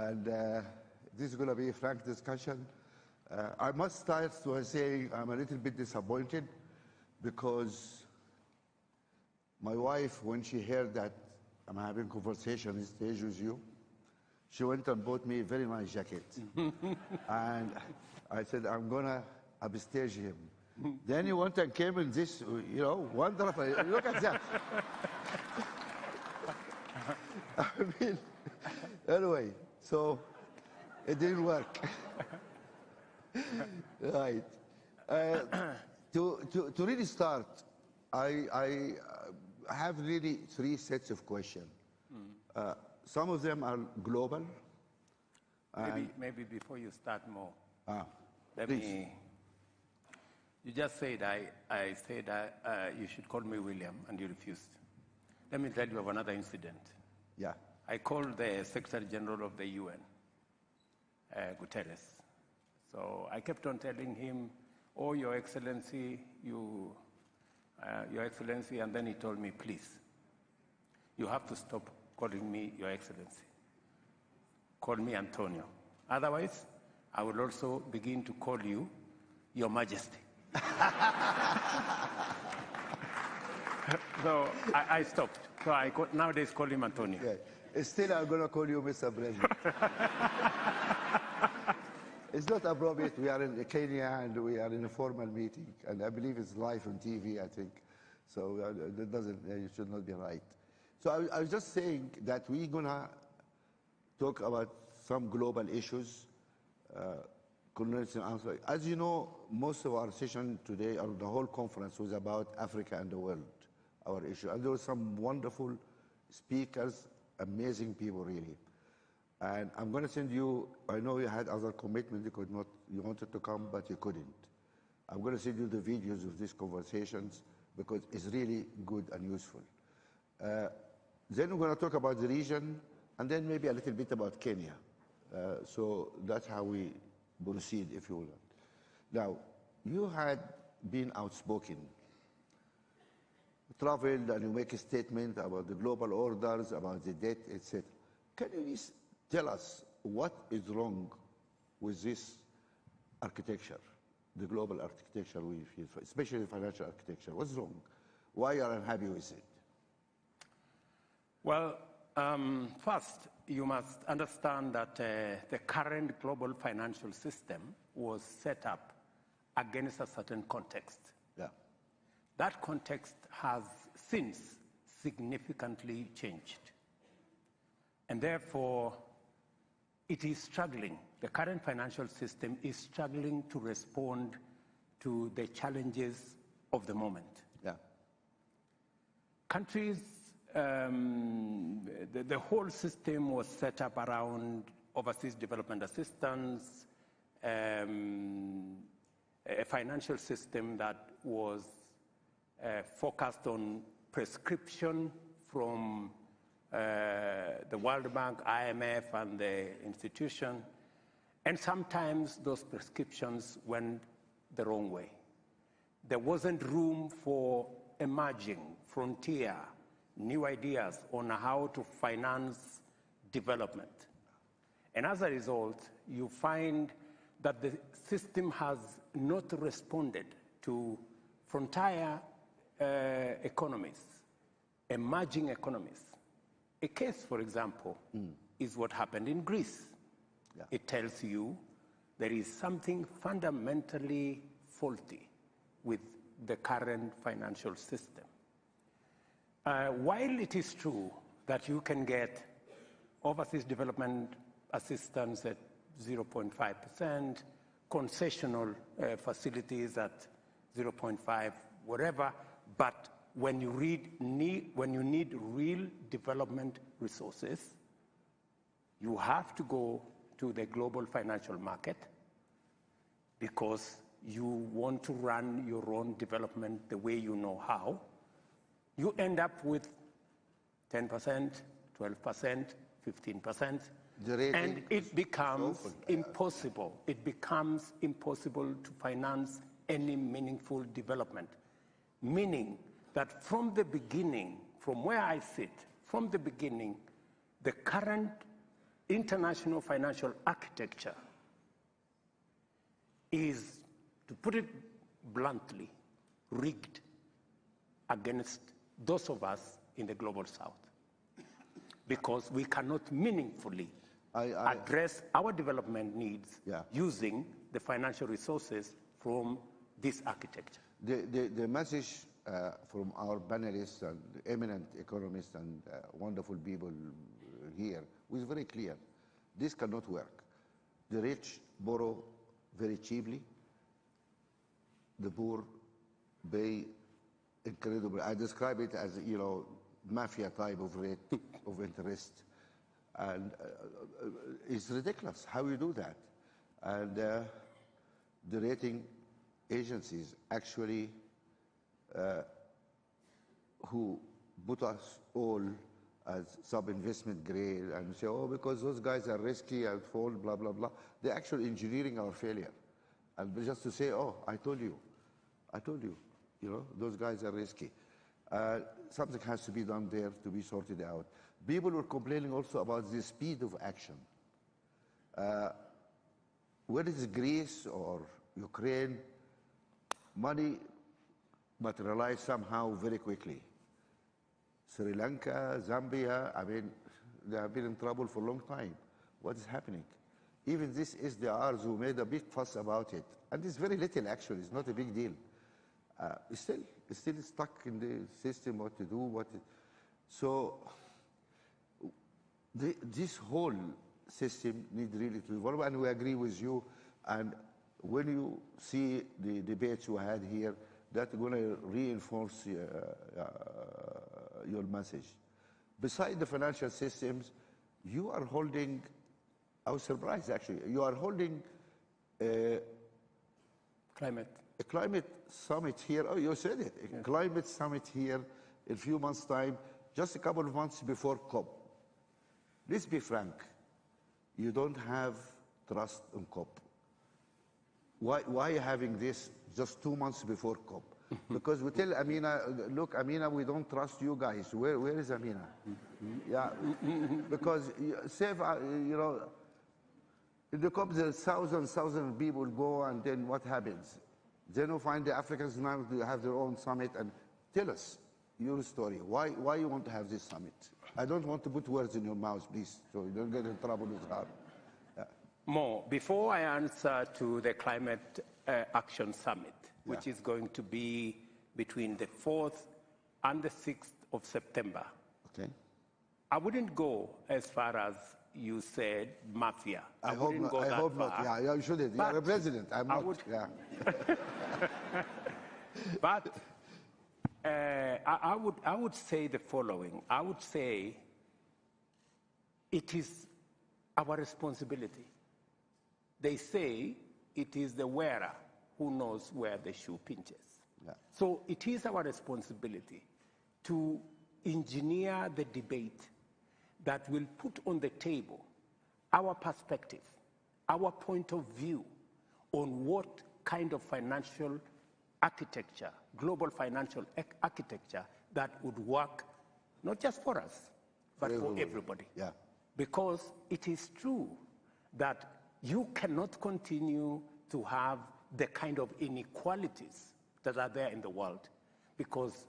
and this is going to be a frank discussion. I must start by saying I'm a little bit disappointed because my wife, when she heard that I'm having a conversation on stage with you, she went and bought me a very nice jacket. And I said, I'm going to upstage him. Then he went and came in this, wonderful. Look at that. I mean, anyway, so it didn't work. Right. To really start, I have really three sets of questions. Some of them are global. Maybe before you start more, Please. You just said I said you should call me William, and you refused. Let me tell you of another incident. Yeah. I called the Secretary General of the UN, Guterres. So I kept on telling him, "Oh, Your Excellency, Your Excellency," and then he told me, "Please, you have to stop calling me Your Excellency. Call me Antonio. Otherwise, I will also begin to call you Your Majesty." So I stopped. So I nowadays call him Antonio. Yeah. Still, I'm going to call you Mr. President. It's not appropriate. We are in Kenya and we are in a formal meeting, and I believe it's live on TV, I think. So that doesn't, it should not be right. So I was just saying that we're going to talk about some global issues. As you know, most of our session today, or the whole conference, was about Africa and the world, our issue. And there were some wonderful speakers, amazing people, really. And I'm going to send you, I know you had other commitments, you wanted to come, but you couldn't. I'm going to send you the videos of these conversations because it's really good and useful. Then we're going to talk about the region, and then maybe a little bit about Kenya. So that's how we proceed, if you will. Now, you had been outspoken, traveled, and you make a statement about the global orders, about the debt, etc. Can you tell us what is wrong with this architecture, the global architecture we feel, especially the financial architecture? What's wrong? Why are you unhappy with it? Well, first, you must understand that the current global financial system was set up against a certain context. Yeah. That context has since significantly changed. And therefore, it is struggling. The current financial system is struggling to respond to the challenges of the moment. Yeah. Countries, the whole system was set up around overseas development assistance, a financial system that was focused on prescription from the World Bank, IMF, and the institution. And sometimes those prescriptions went the wrong way. There wasn't room for emerging, frontier, new ideas on how to finance development. And as a result, you find that the system has not responded to frontier economies, emerging economies. A case, for example, is what happened in Greece. Yeah. It tells you there is something fundamentally faulty with the current financial system. While it is true that you can get overseas development assistance at 0.5%, concessional facilities at 0.5, whatever, but when you need real development resources, you have to go to the global financial market because you want to run your own development the way you know how. You end up with 10%, 12%, 15%, and it becomes impossible. It becomes impossible to finance any meaningful development, meaning that from the beginning, from where I sit, from the beginning, the current international financial architecture is, to put it bluntly, rigged against those of us in the global south, because we cannot meaningfully address our development needs using the financial resources from this architecture. The message from our panelists and eminent economists and wonderful people here was very clear. This cannot work. The rich borrow very cheaply. The poor pay incredibly. I describe it as, you know, mafia type of rate of interest. And it's ridiculous how you do that. And the rating agencies actually who put us all as sub-investment grade and say, oh, because those guys are risky and fall, blah, blah, blah. They're actually engineering our failure. And just to say, oh, I told you, you know, those guys are risky. Something has to be done there to be sorted out. People were complaining also about the speed of action. Whether it's Greece or Ukraine, money materialized somehow very quickly. Sri Lanka, Zambia, I mean, they have been in trouble for a long time. What is happening? Even this SDRs who made a big fuss about it, and it's very little actually, it's not a big deal. It's still stuck in the system, what to do, so this whole system needs really to evolve, and we agree with you. And when you see the debates you had here, that's going to reinforce your message. Besides the financial systems, you are holding, I was surprised actually, you are holding a climate summit here. Oh, you said it, a climate summit here in a few months' time, just a couple of months before COP. Let's be frank, you don't have trust in COP. Why are you having this just 2 months before COP? Because we tell Amina, look, Amina, we don't trust you guys. Where is Amina? Yeah, because you know, in the COP, there's thousands of people go, and then what happens? Then you find the Africans now to have their own summit, and tell us your story. Why you want to have this summit? I don't want to put words in your mouth, please, so you don't get in trouble with her. More, before I answer to the Climate Action Summit, which is going to be between the 4th and the 6th of September, I wouldn't go as far as you said, mafia. I hope not. Yeah, you shouldn't. You're a president. I'm not. Yeah. But I would say the following. I would say it is our responsibility. They say it is the wearer who knows where the shoe pinches. Yeah. So it is our responsibility to engineer the debate that will put on the table our perspective, our point of view on what kind of financial architecture, global financial architecture that would work not just for us, but for everybody. Yeah. Because it is true that you cannot continue to have the kind of inequalities that are there in the world, because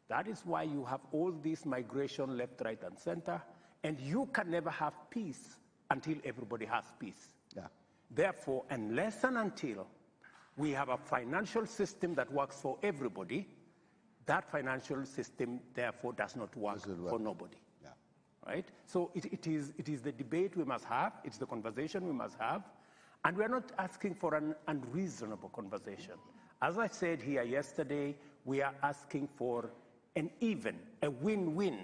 that is why you have all this migration left, right, and center, and you can never have peace until everybody has peace. Yeah. Therefore, unless and until we have a financial system that works for everybody, that financial system, therefore, does not work for nobody. Yeah. Right? So it is the debate we must have, it's the conversation we must have, and we're not asking for an unreasonable conversation. As I said here yesterday, we are asking for an even, a win-win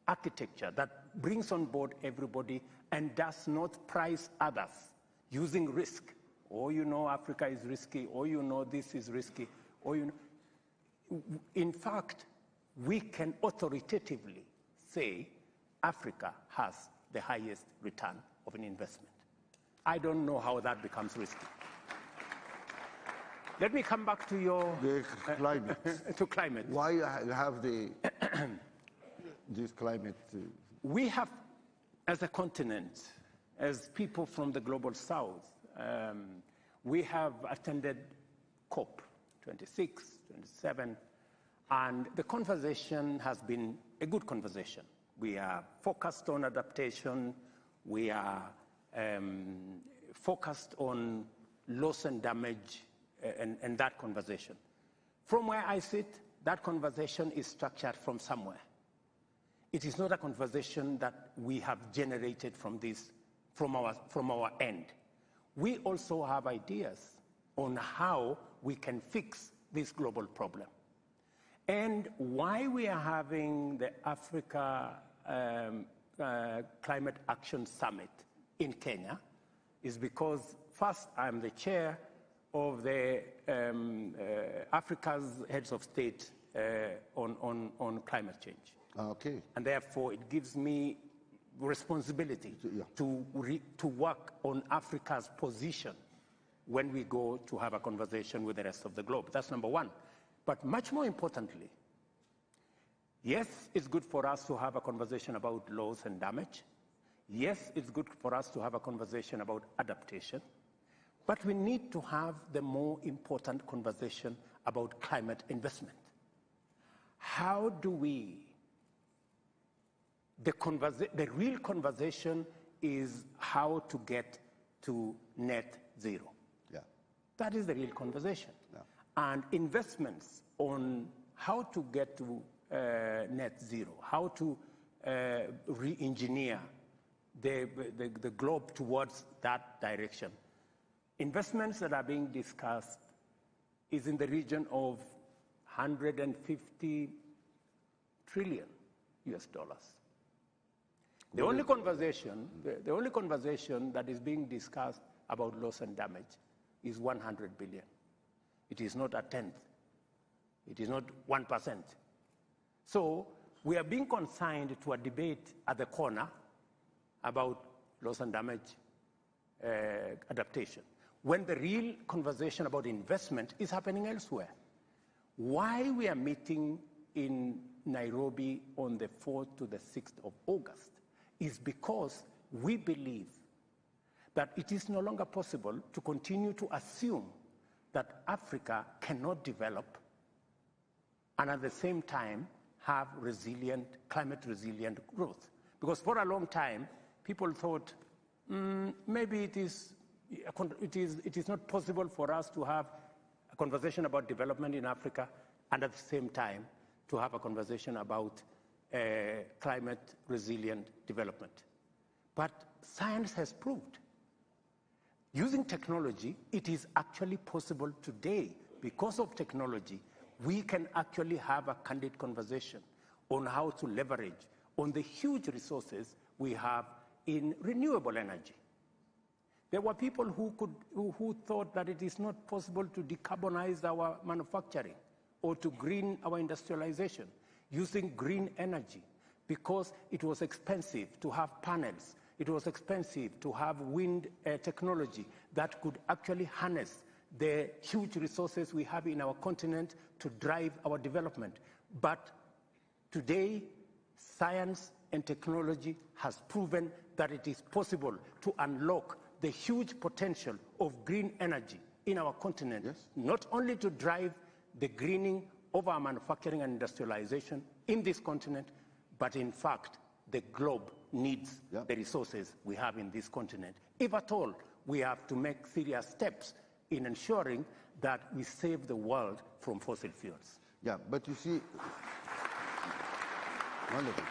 architecture that brings on board everybody and does not price others using risk. Oh, you know, Africa is risky, or you know, this is risky, or you know. In fact, we can authoritatively say Africa has the highest return of an investment. I don't know how that becomes risky. Let me come back to your climate. To climate. Why have the this climate? We have, as a continent, as people from the global south, we have attended COP 26, 27, and the conversation has been a good conversation. We are focused on adaptation. We are focused on loss and damage and that conversation. From where I sit, that conversation is structured from somewhere. It is not a conversation that we have generated from our end. We also have ideas on how we can fix this global problem. And why we are having the Africa Climate Action Summit in Kenya is because, first, I'm the chair of the Africa's heads of state on climate change. Okay. And therefore, it gives me responsibility to work on Africa's position when we go to have a conversation with the rest of the globe. That's number one. But much more importantly, yes, it's good for us to have a conversation about loss and damage. Yes, it's good for us to have a conversation about adaptation. But we need to have the more important conversation about climate investment. How do we, the real conversation is how to get to net zero. Yeah. That is the real conversation. Yeah. And investments on how to get to net zero, how to re-engineer the globe towards that direction. Investments that are being discussed is in the region of 150 trillion US dollars. The only conversation that is being discussed about loss and damage is 100 billion. It is not a tenth. It is not 1%. So we are being consigned to a debate at the corner about loss and damage adaptation, when the real conversation about investment is happening elsewhere. Why we are meeting in Nairobi on the 4th to the 6th of August is because we believe that it is no longer possible to continue to assume that Africa cannot develop and at the same time have resilient, climate-resilient growth. Because for a long time, people thought maybe it is not possible for us to have a conversation about development in Africa and at the same time to have a conversation about climate-resilient development. But science has proved, using technology, it is actually possible today. Because of technology, we can actually have a candid conversation on how to leverage on the huge resources we have in renewable energy. There were people who thought that it is not possible to decarbonize our manufacturing or to green our industrialization using green energy because it was expensive to have panels. It was expensive to have wind technology that could actually harness the huge resources we have in our continent to drive our development. But today, science and technology has proven that it is possible to unlock the huge potential of green energy in our continent, yes, not only to drive the greening of our manufacturing and industrialization in this continent, but in fact, the globe needs the resources we have in this continent. If at all, we have to make serious steps in ensuring that we save the world from fossil fuels. Yeah, but you see, wonderful.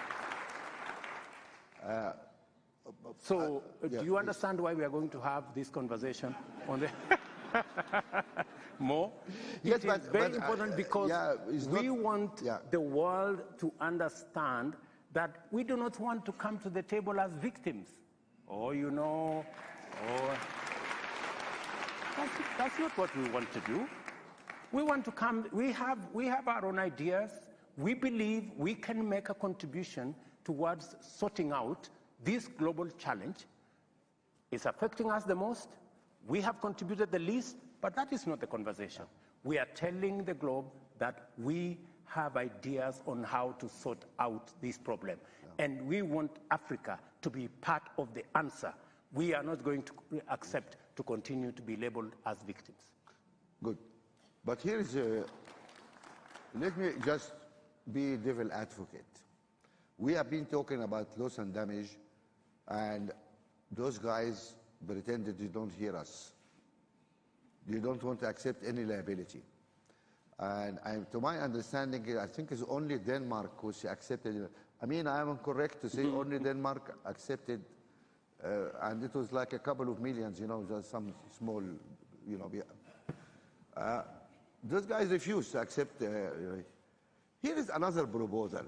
Do you understand why we are going to have this conversation on the more? Yes, it is very important because we want the world to understand that we do not want to come to the table as victims. That's not what we want to do. We want to come, we have our own ideas. We believe we can make a contribution towards sorting out this global challenge. It's affecting us the most. We have contributed the least, but that is not the conversation. We are telling the globe that we have ideas on how to sort out this problem. And we want Africa to be part of the answer we are not going to accept to continue to be labeled as victims. Good. But here is let me just be devil advocate. We have been talking about loss and damage, and those guys pretended they don't hear us. They don't want to accept any liability. And to my understanding, I think it's only Denmark who accepted. I mean, I am correct to say only Denmark accepted, and it was like a couple of millions, just some small, those guys refused to accept. Here is another proposal.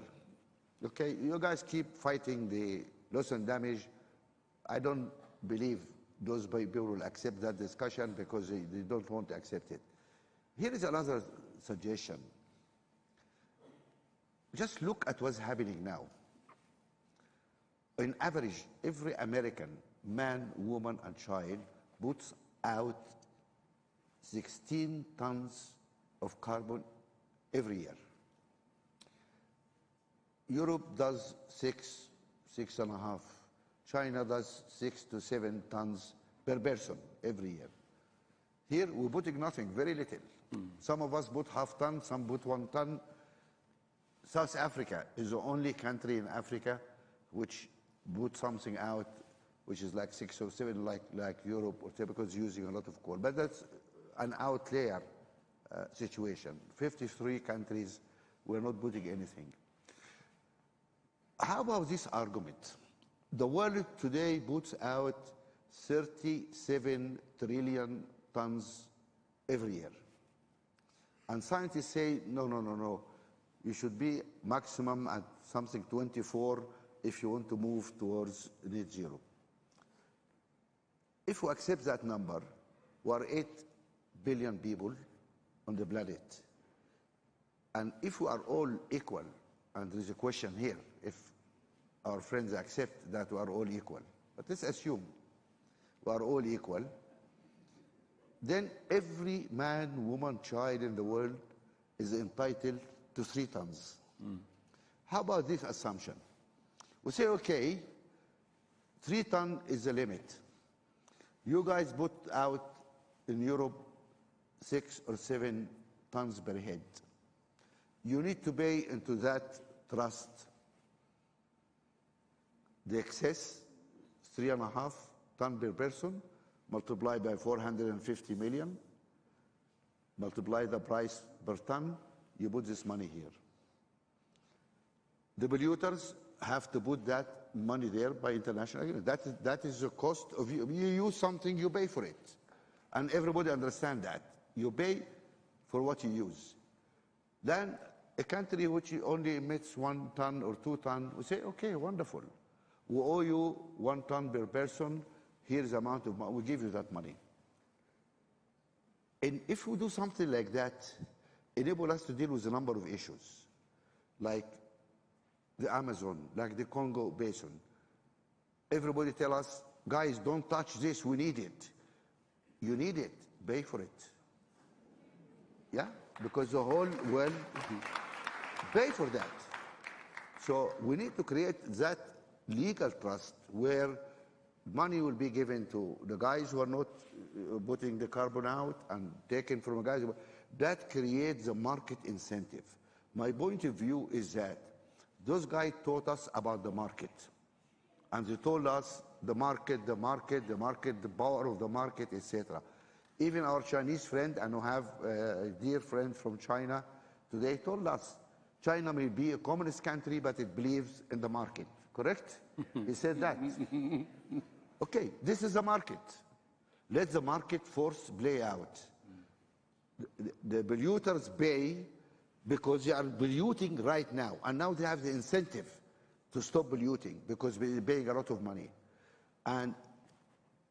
Okay, you guys keep fighting the loss and damage. I don't believe those people will accept that discussion because they don't want to accept it. Here is another suggestion. Just look at what's happening now. On average, every American, man, woman, and child puts out 16 tons of carbon every year. Europe does 6.5. China does 6 to 7 tons per person every year. Here, we're putting nothing, very little. Some of us put half ton, some put 1 ton. South Africa is the only country in Africa which put something out, which is like 6 or 7, like Europe, or because it's using a lot of coal. But that's an outlier situation. 53 countries were not putting anything. How about this argument? The world today puts out 37 trillion tons every year. And scientists say, no. You should be maximum at something 24 if you want to move towards net zero. If we accept that number, we are 8 billion people on the planet. And if we are all equal, and there is a question here, if our friends accept that we are all equal, but let's assume we are all equal, then every man, woman, child in the world is entitled to 3 tons. How about this assumption? We say, okay, 3 tons is the limit. You guys put out in Europe 6 or 7 tons per head. You need to pay into that trust the excess, 3.5 tons per person, multiplied by 450 million, multiply the price per ton, you put this money here. The polluters have to put that money there by international agreement. That is the cost of you. You use something, you pay for it. And everybody understands that. You pay for what you use. Then a country which only emits 1 ton or 2 tons, we say, okay, wonderful. We owe you 1 ton per person. Here's the amount of money. We give you that money. And if we do something like that, enable us to deal with a number of issues, like the Amazon, like the Congo Basin. Everybody tell us, guys, don't touch this, we need it. You need it, pay for it. Yeah, because the whole world pay for that. So we need to create that legal trust where money will be given to the guys who are not putting the carbon out and taken from the guys. That creates a market incentive. My point of view is that those guys taught us about the market. And they told us the market, the power of the market, etc. Even our Chinese friend, and we have a dear friend from China today, told us China may be a communist country, but it believes in the market. Correct? He said that. Okay, this is the market. Let the market force play out. The polluters pay because they are polluting right now. And now they have the incentive to stop polluting because they're paying a lot of money. And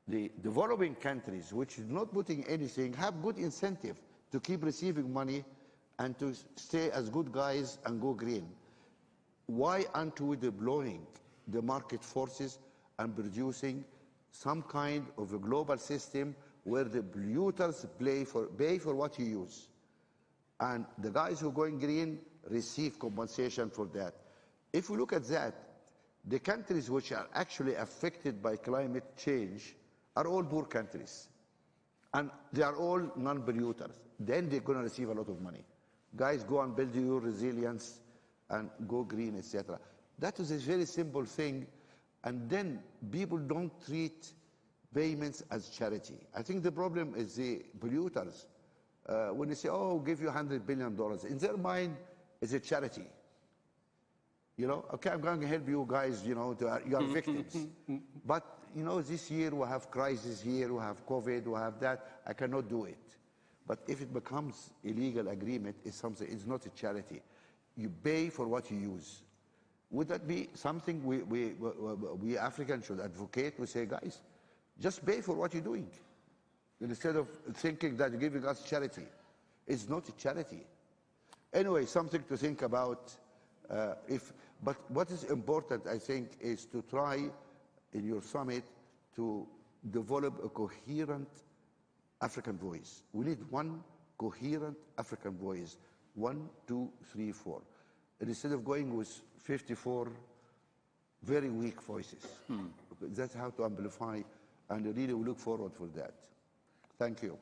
the developing countries, which are not putting anything, have good incentive to keep receiving money and to stay as good guys and go green. Why aren't we deploying the market forces and producing some kind of a global system where the polluters pay for what you use? And the guys who are going green receive compensation for that. If we look at that, The countries which are actually affected by climate change are all poor countries. And they are all non-polluters. Then they're going to receive a lot of money. Guys, go and build your resilience and go green, etc. That is a very simple thing. And then people don't treat payments as charity. I think the problem is the polluters. When they say, oh, give you $100 billion, in their mind, it's a charity. You know, okay, I'm going to help you guys, you know, you are victims. But, you know, this year we have crisis here, we have COVID, we have that. I cannot do it. But if it becomes a legal agreement, it's something, it's not a charity. You pay for what you use. Would that be something we Africans should advocate? We say, guys, just pay for what you're doing. Instead of thinking that you're giving us charity. It's not a charity. Anyway, something to think about. But what is important, I think, is to try in your summit to develop a coherent African voice. We need one coherent African voice. 1, 2, 3, 4. And instead of going with 54 very weak voices. That's how to amplify, and I really look forward for that. Thank you.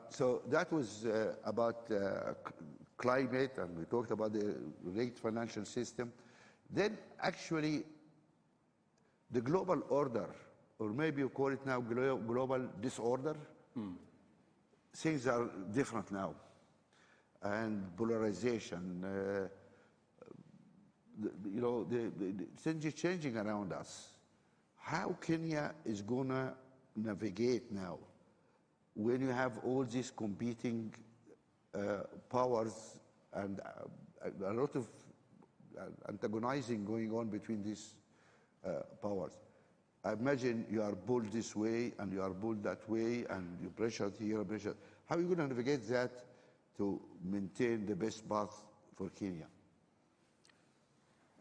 So that was about climate, and we talked about the rigged financial system. Then actually, the global order, or maybe you call it now global disorder, things are different now. And polarization, you know, the things are changing around us. How Kenya is going to navigate now when you have all these competing powers and a lot of antagonizing going on between these powers? I imagine you are pulled this way and you are pulled that way and you pressured here, pressured. How are you going to navigate that to maintain the best path for Kenya?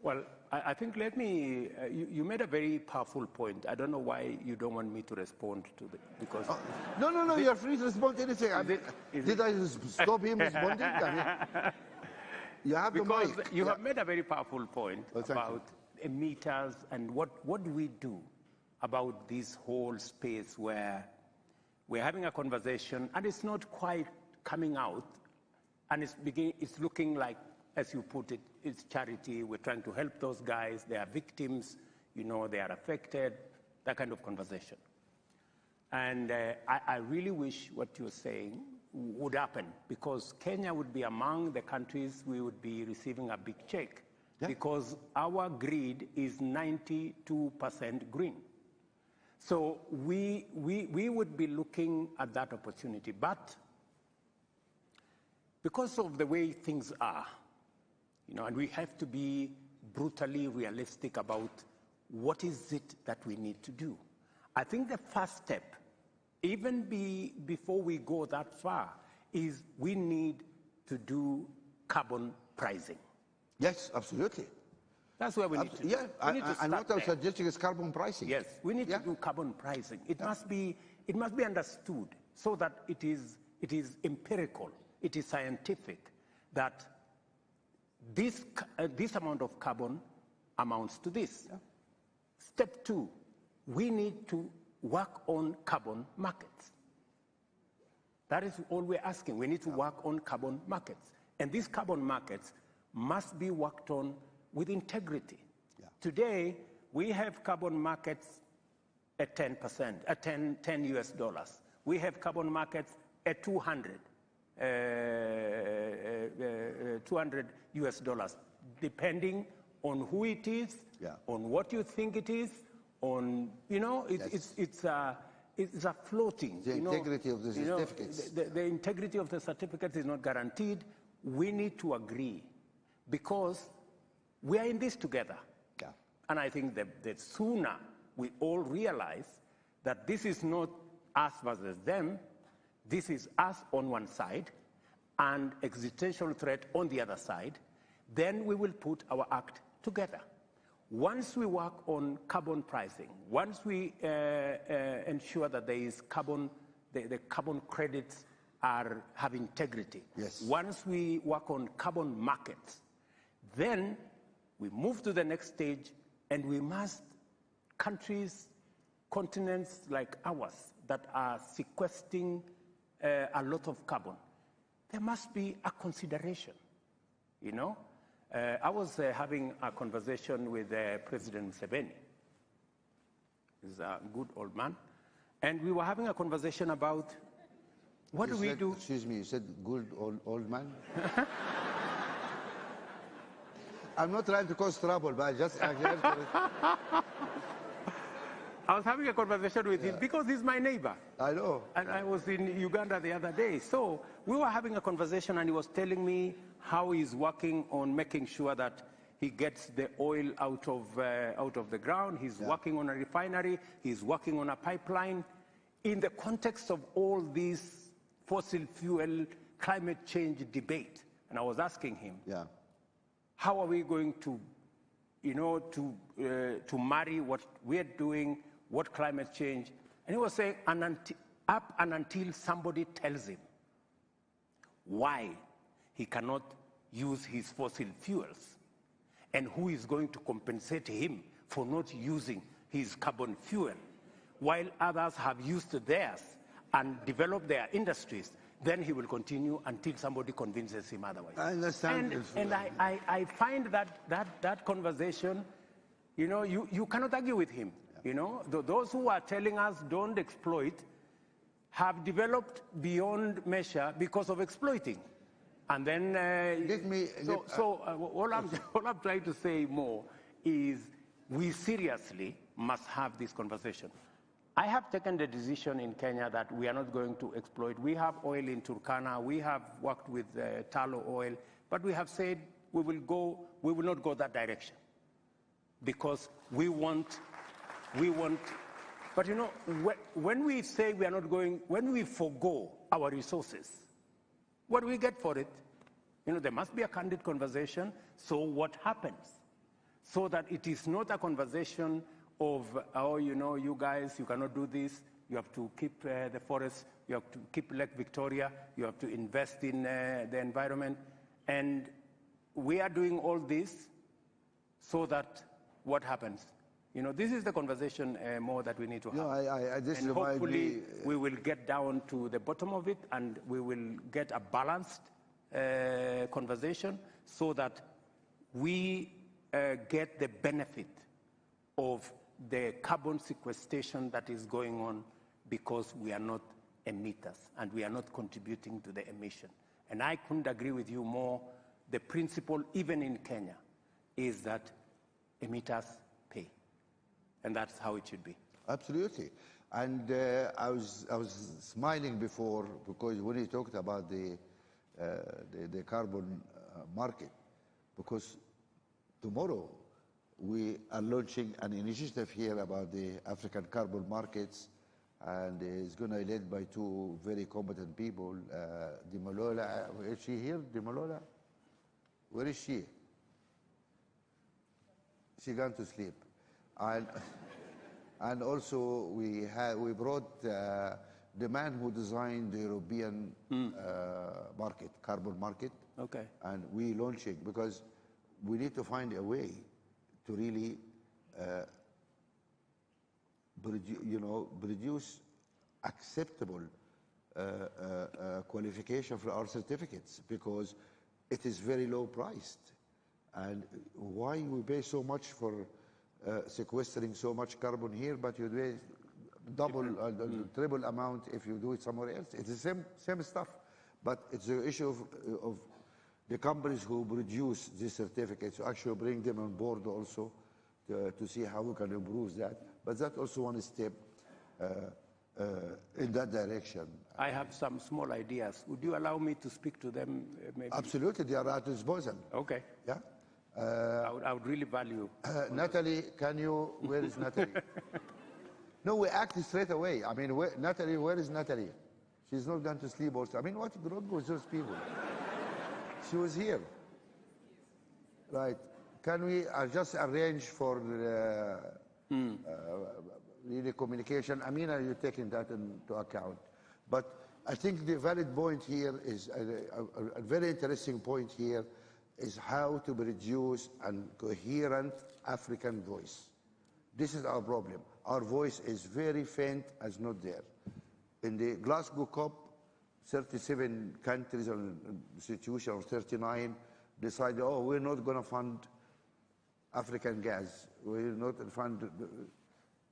Well, I think let me, you made a very powerful point. I don't know why you don't want me to respond to it, because... Oh, no, you're free to respond to anything. Did I stop him responding? You have because the mic. You have made a very powerful point about emitters and what do we do about this whole space where we're having a conversation and it's not quite coming out, and it's looking like, as you put it, it's charity. We're trying to help those guys. They are victims. You know, they are affected. That kind of conversation. And I really wish what you're saying would happen, because Kenya would be among the countries we would be receiving a big check, because our grid is 92% green. So we would be looking at that opportunity. But because of the way things are, you know, and we have to be brutally realistic about what is it that we need to do. I think the first step, even before we go that far, is we need to do carbon pricing. Yes, absolutely. That's where we need to do. Yeah, and what I'm suggesting is carbon pricing. Yes, we need to do carbon pricing. It must be understood so that it is empirical, it is scientific, that this amount of carbon amounts to this. Yeah. Step 2, we need to work on carbon markets. That is all we're asking. We need to work on carbon markets. And these carbon markets must be worked on with integrity. Yeah. Today, we have carbon markets at 10%, at 10 US dollars. We have carbon markets at 200 US dollars, depending on who it is, on what you think it is, on, you know, it's a floating. The integrity of the certificates. The integrity of the certificates is not guaranteed. We need to agree, because we are in this together. Yeah. And I think that the sooner we all realize that this is not us versus them, this is us on one side and existential threat on the other side, then we will put our act together. Once we work on carbon pricing, once we ensure that there is carbon, the carbon credits have integrity, once we work on carbon markets, then we move to the next stage And we must, countries, continents like ours that are sequestering a lot of carbon, there must be a consideration, you know? I was having a conversation with President Museveni. He's a good old man. And we were having a conversation about what do we do? Excuse me, you said good old man? I'm not trying to cause trouble, but I just... I was having a conversation with him because he's my neighbor. I know. And I was in Uganda the other day. So we were having a conversation and he was telling me how he's working on making sure that he gets the oil out of the ground. He's working on a refinery. He's working on a pipeline. In the context of all this fossil fuel climate change debate, and I was asking him, how are we going to, you know, to marry what we're doing, what climate change? And he was saying, up and until somebody tells him why he cannot use his fossil fuels, and who is going to compensate him for not using his carbon fuel, while others have used theirs and developed their industries, then he will continue until somebody convinces him otherwise. I understand. And I find that conversation, you know, you cannot argue with him. You know, those who are telling us don't exploit have developed beyond measure because of exploiting. And then, all I'm trying to say more is we seriously must have this conversation. I have taken the decision in Kenya that we are not going to exploit. We have oil in Turkana. We have worked with tallow oil, but we have said we will not go that direction because we want. But you know, when we say we are not going, when we forgo our resources, what do we get for it? You know, there must be a candid conversation. So what happens? So that it is not a conversation of, oh, you know, you guys, you cannot do this. You have to keep the forest. You have to keep Lake Victoria. You have to invest in the environment. And we are doing all this so that what happens? You know, this is the conversation more that we need to have. No, and hopefully we will get down to the bottom of it and we will get a balanced conversation so that we get the benefit of the carbon sequestration that is going on because we are not emitters and we are not contributing to the emission. And I couldn't agree with you more. The principle, even in Kenya, is that emitters pay. And that's how it should be. Absolutely. And I was smiling before because when you talked about the carbon market, because tomorrow we are launching an initiative here about the African carbon markets, and it's going to be led by two very competent people. Dimolola, is she here? Dimolola? Where is she? She gone to sleep. And also we brought the man who designed the European market, carbon market. Okay. And we launching because we need to find a way to really, produce acceptable qualification for our certificates because it is very low priced. And why we pay so much for sequestering so much carbon here, but you do double, triple amount if you do it somewhere else. It's the same stuff, but it's the issue of the companies who produce these certificates to actually bring them on board also to see how we can improve that. But that's also one step in that direction. I have some small ideas. Would you allow me to speak to them? Maybe? Absolutely, they are at disposal. Okay. Yeah. I would really value. Natalie, where is Natalie? No, we acted straight away. I mean, Natalie, where is Natalie? She's not gone to sleep also. I mean, what wrong with those people? She was here. Right. Can we just arrange for really communication? I mean, are you taking that into account? But I think the valid point here is a very interesting point here is how to produce a coherent African voice. This is our problem. Our voice is very faint, as not there. In the Glasgow COP, 37 countries and institutions, or 39, decided, oh, we're not going to fund African gas. We're not fund.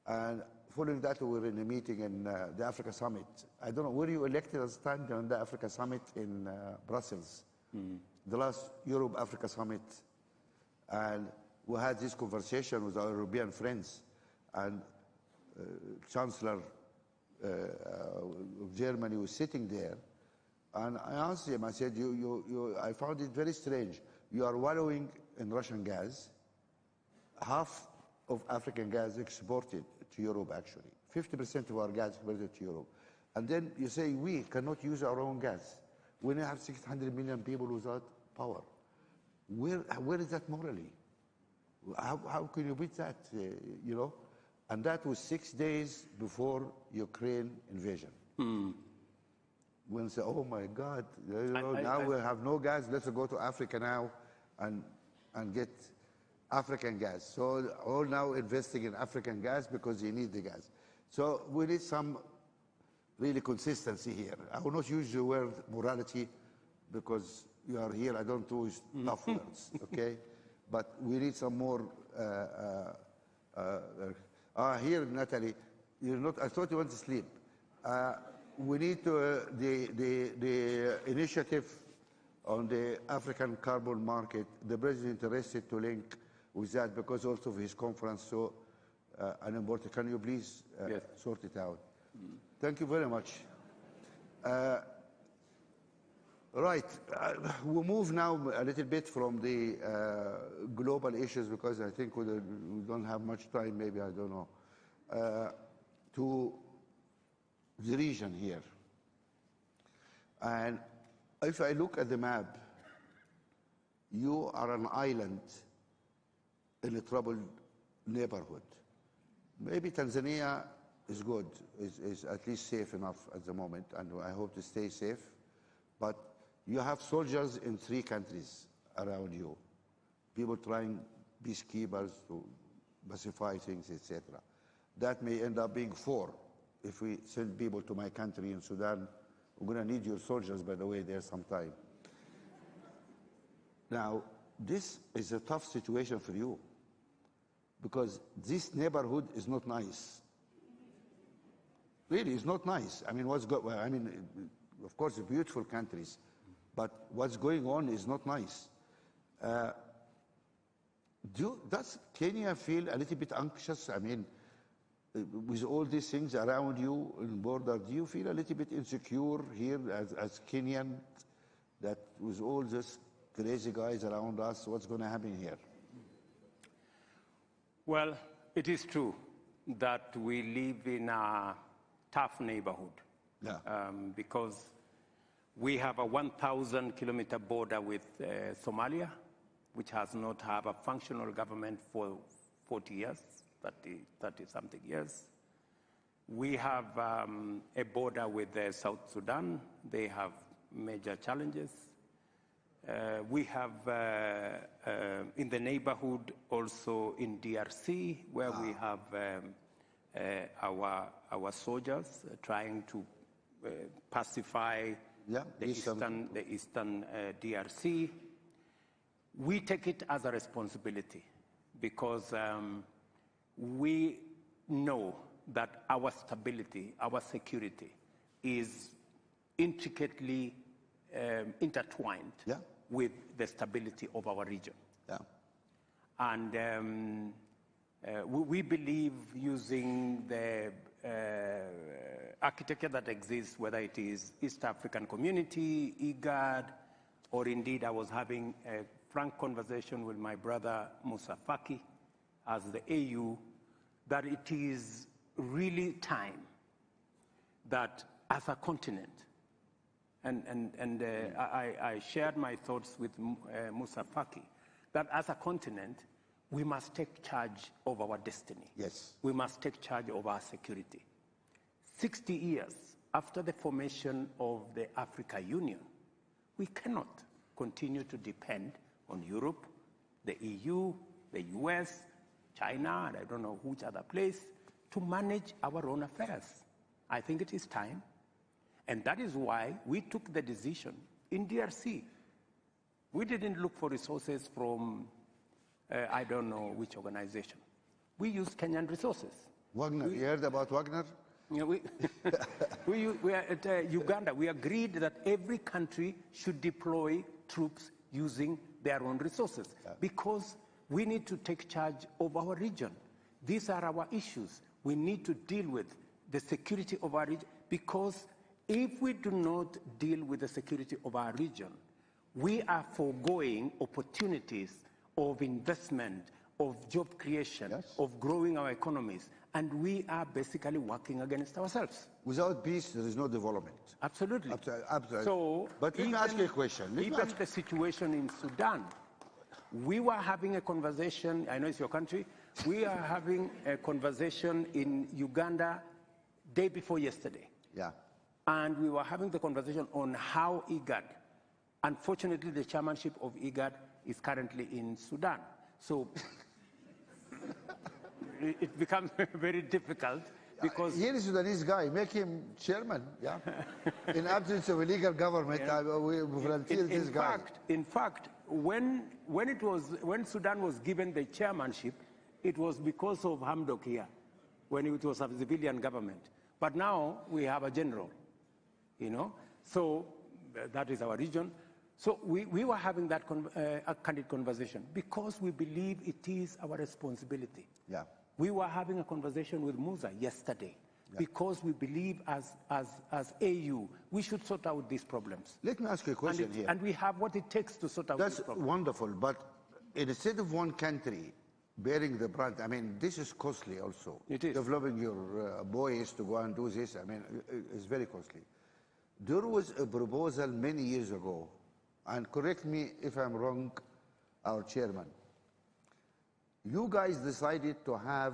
And following that, we were in a meeting in the Africa Summit. I don't know, were you elected as time on the Africa Summit in Brussels? The last Europe-Africa Summit. And we had this conversation with our European friends, and Chancellor of Germany was sitting there, and I asked him, I said, I found it very strange. You are wallowing in Russian gas. Half of African gas exported to Europe, actually. 50% of our gas exported to Europe. And then you say, we cannot use our own gas. We now have 600 million people without power. Where is that morally? How can you beat that, you know? And that was 6 days before Ukraine invasion. When say, oh my God, you know, now we have no gas, let's go to Africa now and get African gas. So all now investing in African gas because you need the gas. So we need some really consistency here. I will not use the word morality because you are here, I don't use tough words, okay? But we need some more, here, Natalie, you're not, I thought you went to sleep. We need to, the initiative on the African carbon market, the president is interested to link with that because also of his conference, so unimportant. Can you please sort it out? Thank you very much. Right, we'll move now a little bit from the global issues because I think we don't have much time, maybe, I don't know, to the region here. And if I look at the map, you are an island in a troubled neighborhood. Maybe Tanzania is good, is at least safe enough at the moment, and I hope to stay safe. But you have soldiers in 3 countries around you, people trying, peacekeepers, to pacify things, etc. That may end up being 4. If we send people to my country in Sudan, we're going to need your soldiers, by the way, there sometime. Now, this is a tough situation for you, because this neighborhood is not nice. Really, it's not nice. I mean, of course, beautiful countries, but what's going on is not nice. Does Kenya feel a little bit anxious? I mean, with all these things around you in the border, do you feel a little bit insecure here as Kenyan, that with all these crazy guys around us, what's going to happen here? Well, it is true that we live in a tough neighborhood. Yeah. Because we have a 1,000-kilometer border with Somalia, which has not had a functional government for 40 years, 30-something years. We have a border with South Sudan. They have major challenges. We have in the neighborhood also in DRC, where we have our soldiers trying to pacify the eastern DRC. We take it as a responsibility because we know that our stability, our security is intricately intertwined with the stability of our region. Yeah. And we believe using the architecture that exists, whether it is East African Community, IGAD, or indeed I was having a frank conversation with my brother Musa Faki as the AU, that it is really time that as a continent, and I shared my thoughts with Musa Faki, that as a continent, we must take charge of our destiny. Yes. We must take charge of our security. 60 years after the formation of the Africa Union, we cannot continue to depend on Europe, the EU, the US, China, and I don't know which other place, to manage our own affairs. I think it is time. And that is why we took the decision in DRC. We didn't look for resources from, I don't know which organization. We used Kenyan resources. Wagner, you heard about Wagner? Yeah, we are at Uganda. We agreed that every country should deploy troops using their own resources because we need to take charge of our region. These are our issues. We need to deal with the security of our region because if we do not deal with the security of our region, we are foregoing opportunities of investment, of job creation, of growing our economies, and we are basically working against ourselves. Without peace, there is no development. Absolutely. Absolutely. So, but let me ask you a question. Even the situation in Sudan, we were having a conversation, I know it's your country, we are having a conversation in Uganda day before yesterday. Yeah. And we were having the conversation on how IGAD, unfortunately the chairmanship of IGAD is currently in Sudan. So it becomes very difficult because... Here is Sudanese guy, make him chairman, yeah? In absence of a legal government, we volunteer this guy. In fact, when Sudan was given the chairmanship, it was because of Hamdok here, when it was a civilian government. But now we have a general, you know? So that is our region. So we were having that a candid conversation because we believe it is our responsibility. Yeah. We were having a conversation with Musa yesterday because we believe as AU, we should sort out these problems. Let me ask you a question here. And we have what it takes to sort out these problems. That's wonderful, but instead of one country bearing the brunt, I mean, this is costly also. It is. Developing your boys to go and do this, I mean, it's very costly. There was a proposal many years ago, and correct me if I'm wrong, our chairman. You guys decided to have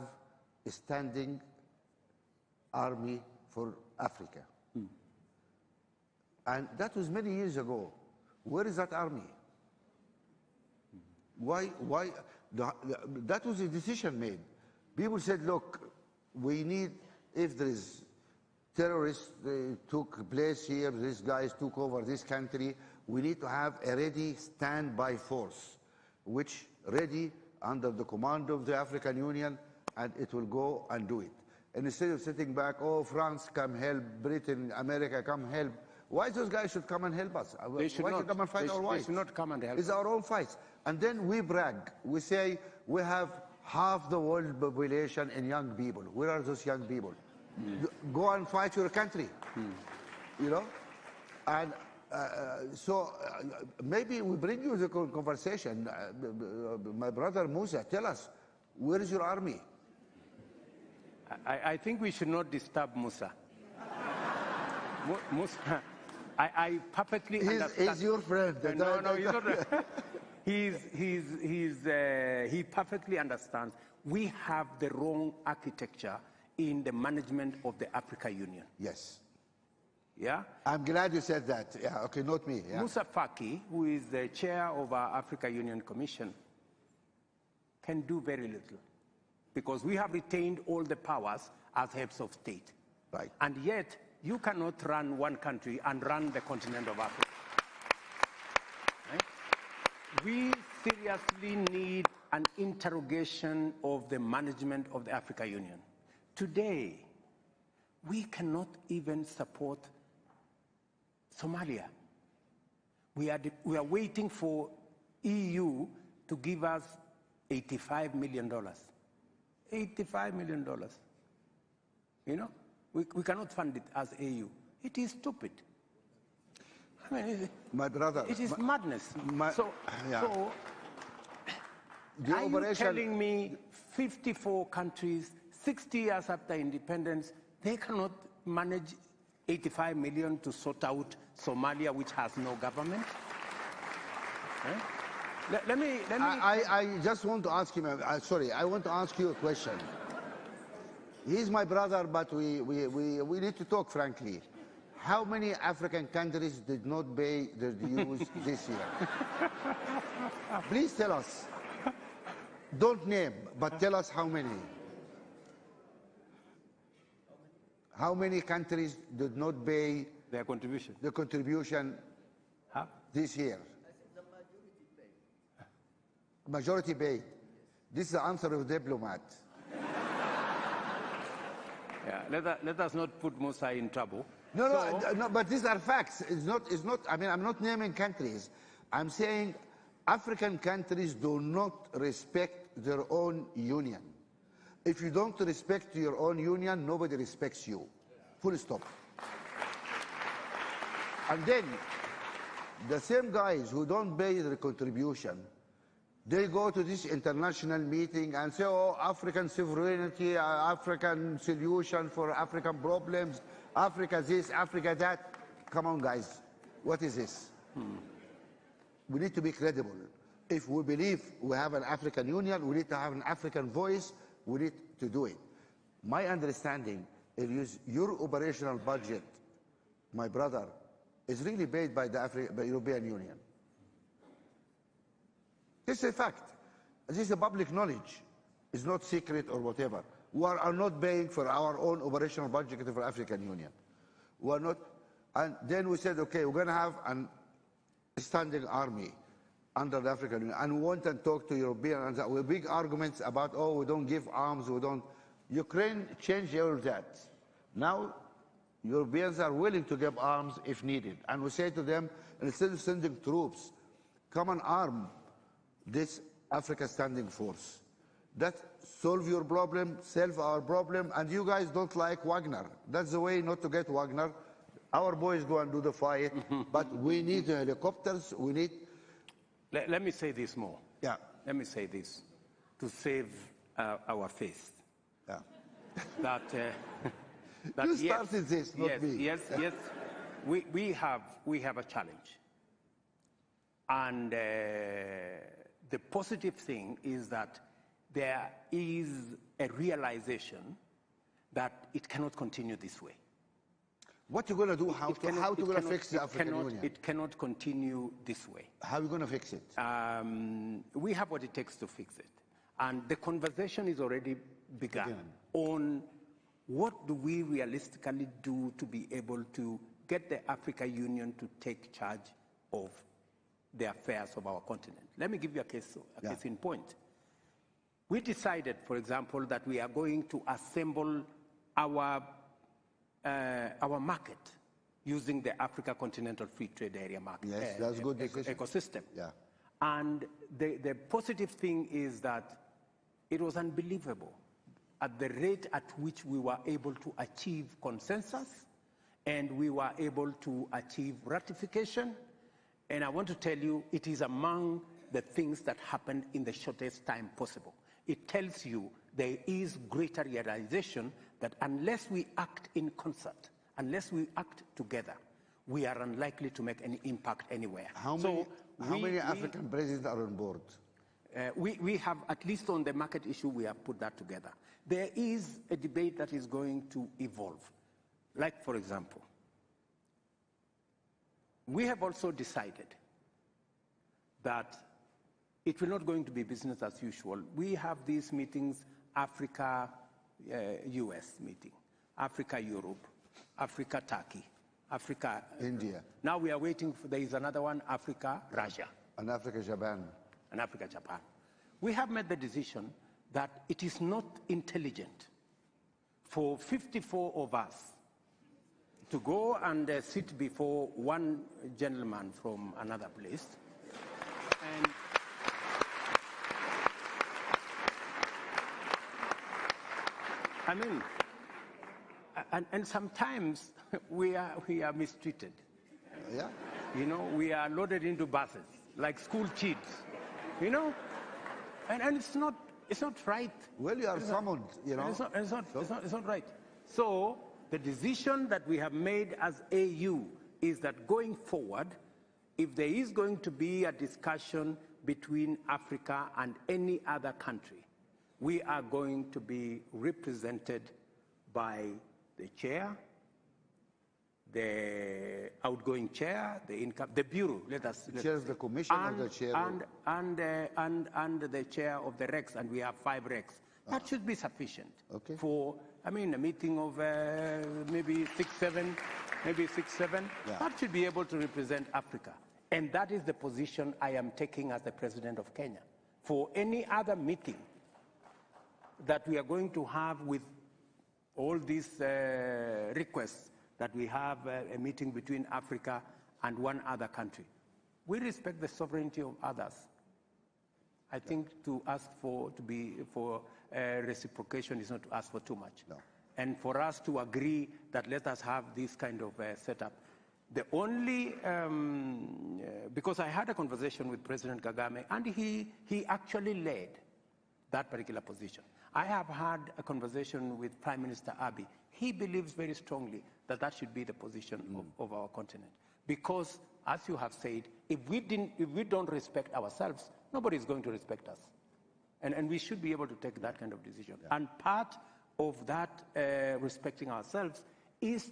a standing army for Africa. And that was many years ago. Where is that army? Why? That was a decision made. People said, look, we need, if there is terrorists took place here, these guys took over this country, we need to have a ready standby force, which ready under the command of the African Union, and it will go and do it. And instead of sitting back, oh, France, come help, Britain, America, come help, why those guys should come and help us? They should why not. should come and fight our fights? They should not come and help It's us. our own fights. And then we brag. We say we have half the world population in young people. Where are those young people? Go and fight your country. You know? And so maybe we bring you the conversation. My brother Musa, tell us, where is your army? I think we should not disturb Musa. Musa, I perfectly understand. He's your friend. No, he's not. He perfectly understands. We have the wrong architecture in the management of the African Union. Yes. Yeah? I'm glad you said that. Yeah, okay, not me. Yeah. Musa Faki, who is the chair of our African Union Commission, can do very little because we have retained all the powers as heads of state. Right. And yet, you cannot run one country and run the continent of Africa. Right? We seriously need an interrogation of the management of the African Union. Today, we cannot even support Somalia. We are waiting for EU to give us $85 million. $85 million. You know? We cannot fund it as AU. It is stupid. I mean, my brother, it is madness. So the are operation... you telling me 54 countries, 60 years after independence, they cannot manage 85 million to sort out Somalia, which has no government? Let me... I just want to ask him, sorry, I want to ask you a question. He's my brother, but we need to talk frankly. How many African countries did not pay their dues this year? Please tell us. Don't name, but tell us how many. How many countries did not pay their contribution? The contribution this year. Majority paid. This is the answer of a diplomat. Yeah, let us not put Musa in trouble. No, but these are facts. It's not, I mean, I'm not naming countries. I'm saying African countries do not respect their own union. If you don't respect your own union, nobody respects you. Full stop. And then, the same guys who don't pay their contribution, they go to this international meeting and say, oh, African sovereignty, African solution for African problems, Africa this, Africa that. Come on, guys. What is this? We need to be credible. If we believe we have an African Union, we need to have an African voice, we need to do it. My understanding is your operational budget, my brother, is really paid by the European Union. This is a fact. This is a public knowledge. It's not secret or whatever. We are not paying for our own operational budget for African Union. We are not. And then we said, okay, we're going to have a standing army under the African Union. And we went and talked to Europeans with big arguments about, oh, we don't give arms, we don't. Ukraine changed all that. Now, Europeans are willing to give arms if needed. And we say to them, instead of sending troops, come and arm this Africa Standing Force. That solve your problem, solve our problem, and you guys don't like Wagner. That's the way not to get Wagner. Our boys go and do the fight, but we need the helicopters, we need... Let me say this more. Yeah. Let me say this to save our face. Yeah. That you started this, not me. Yes. We have a challenge. And the positive thing is that there is a realization that it cannot continue this way. What are you going to do? How are you going to fix the African Union? It cannot continue this way. How are you going to fix it? We have what it takes to fix it. And the conversation is already begun on what do we realistically do to be able to get the African Union to take charge of the affairs of our continent. Let me give you a case in point. We decided, for example, that we are going to assemble our market using the Africa Continental Free Trade Area market. Yes, that's good ecosystem. Yeah. And the positive thing is that it was unbelievable at the rate at which we were able to achieve consensus and we were able to achieve ratification. And I want to tell you, it is among the things that happened in the shortest time possible. It tells you there is greater realization that unless we act in concert, unless we act together, we are unlikely to make any impact anywhere. How many African presidents are on board? We have, at least on the market issue, we have put that together. There is a debate that is going to evolve. Like, for example, we have also decided that it will not going to be business as usual. We have these meetings, Africa, US meeting, Africa, Europe, Africa, Turkey, Africa, India. Now we are waiting for, there is another one, Africa, Russia. And Africa, Japan. And Africa, Japan. We have made the decision that it is not intelligent for 54 of us to go and sit before one gentleman from another place. And I mean, and sometimes we are mistreated. Yeah. You know, we are loaded into buses like school kids. You know, and it's not right. Well, you are summoned. You know, it's not right. So the decision that we have made as AU is that going forward, if there is going to be a discussion between Africa and any other country, we are going to be represented by the chair, the outgoing chair, the income, the bureau. Chair of the commission or the chair? And the chair of the recs, and we have 5 recs. That should be sufficient for, I mean, a meeting of maybe 6, 7. Yeah. That should be able to represent Africa. And that is the position I am taking as the president of Kenya. For any other meeting that we are going to have with all these requests, that we have a meeting between Africa and one other country. We respect the sovereignty of others. I think to ask for reciprocation is not to ask for too much. No. And for us to agree that let us have this kind of setup. The only, because I had a conversation with President Kagame, and he actually led that particular position. I have had a conversation with Prime Minister Abiy. He believes very strongly that that should be the position of our continent. Because, as you have said, if we don't respect ourselves, nobody is going to respect us. And we should be able to take that kind of decision. Yeah. And part of that respecting ourselves is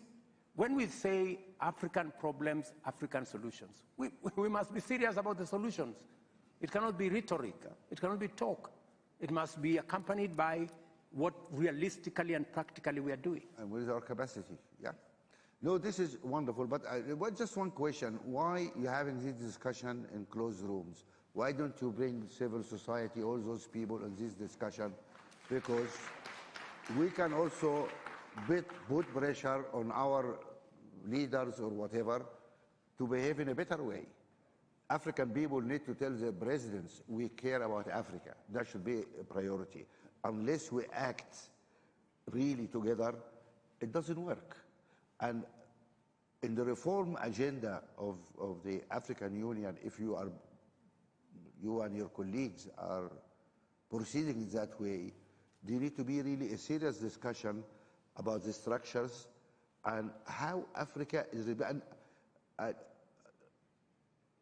when we say African problems, African solutions. We must be serious about the solutions. It cannot be rhetoric. It cannot be talk. It must be accompanied by what realistically and practically we are doing. And what is our capacity? Yeah. No, this is wonderful, but just one question. Why are you having this discussion in closed rooms? Why don't you bring civil society, all those people in this discussion? Because we can also put pressure on our leaders or whatever to behave in a better way. African people need to tell their presidents, we care about Africa. That should be a priority. Unless we act really together, it doesn't work. And in the reform agenda of the African Union, if you and your colleagues are proceeding that way, there need to be really a serious discussion about the structures and how Africa is.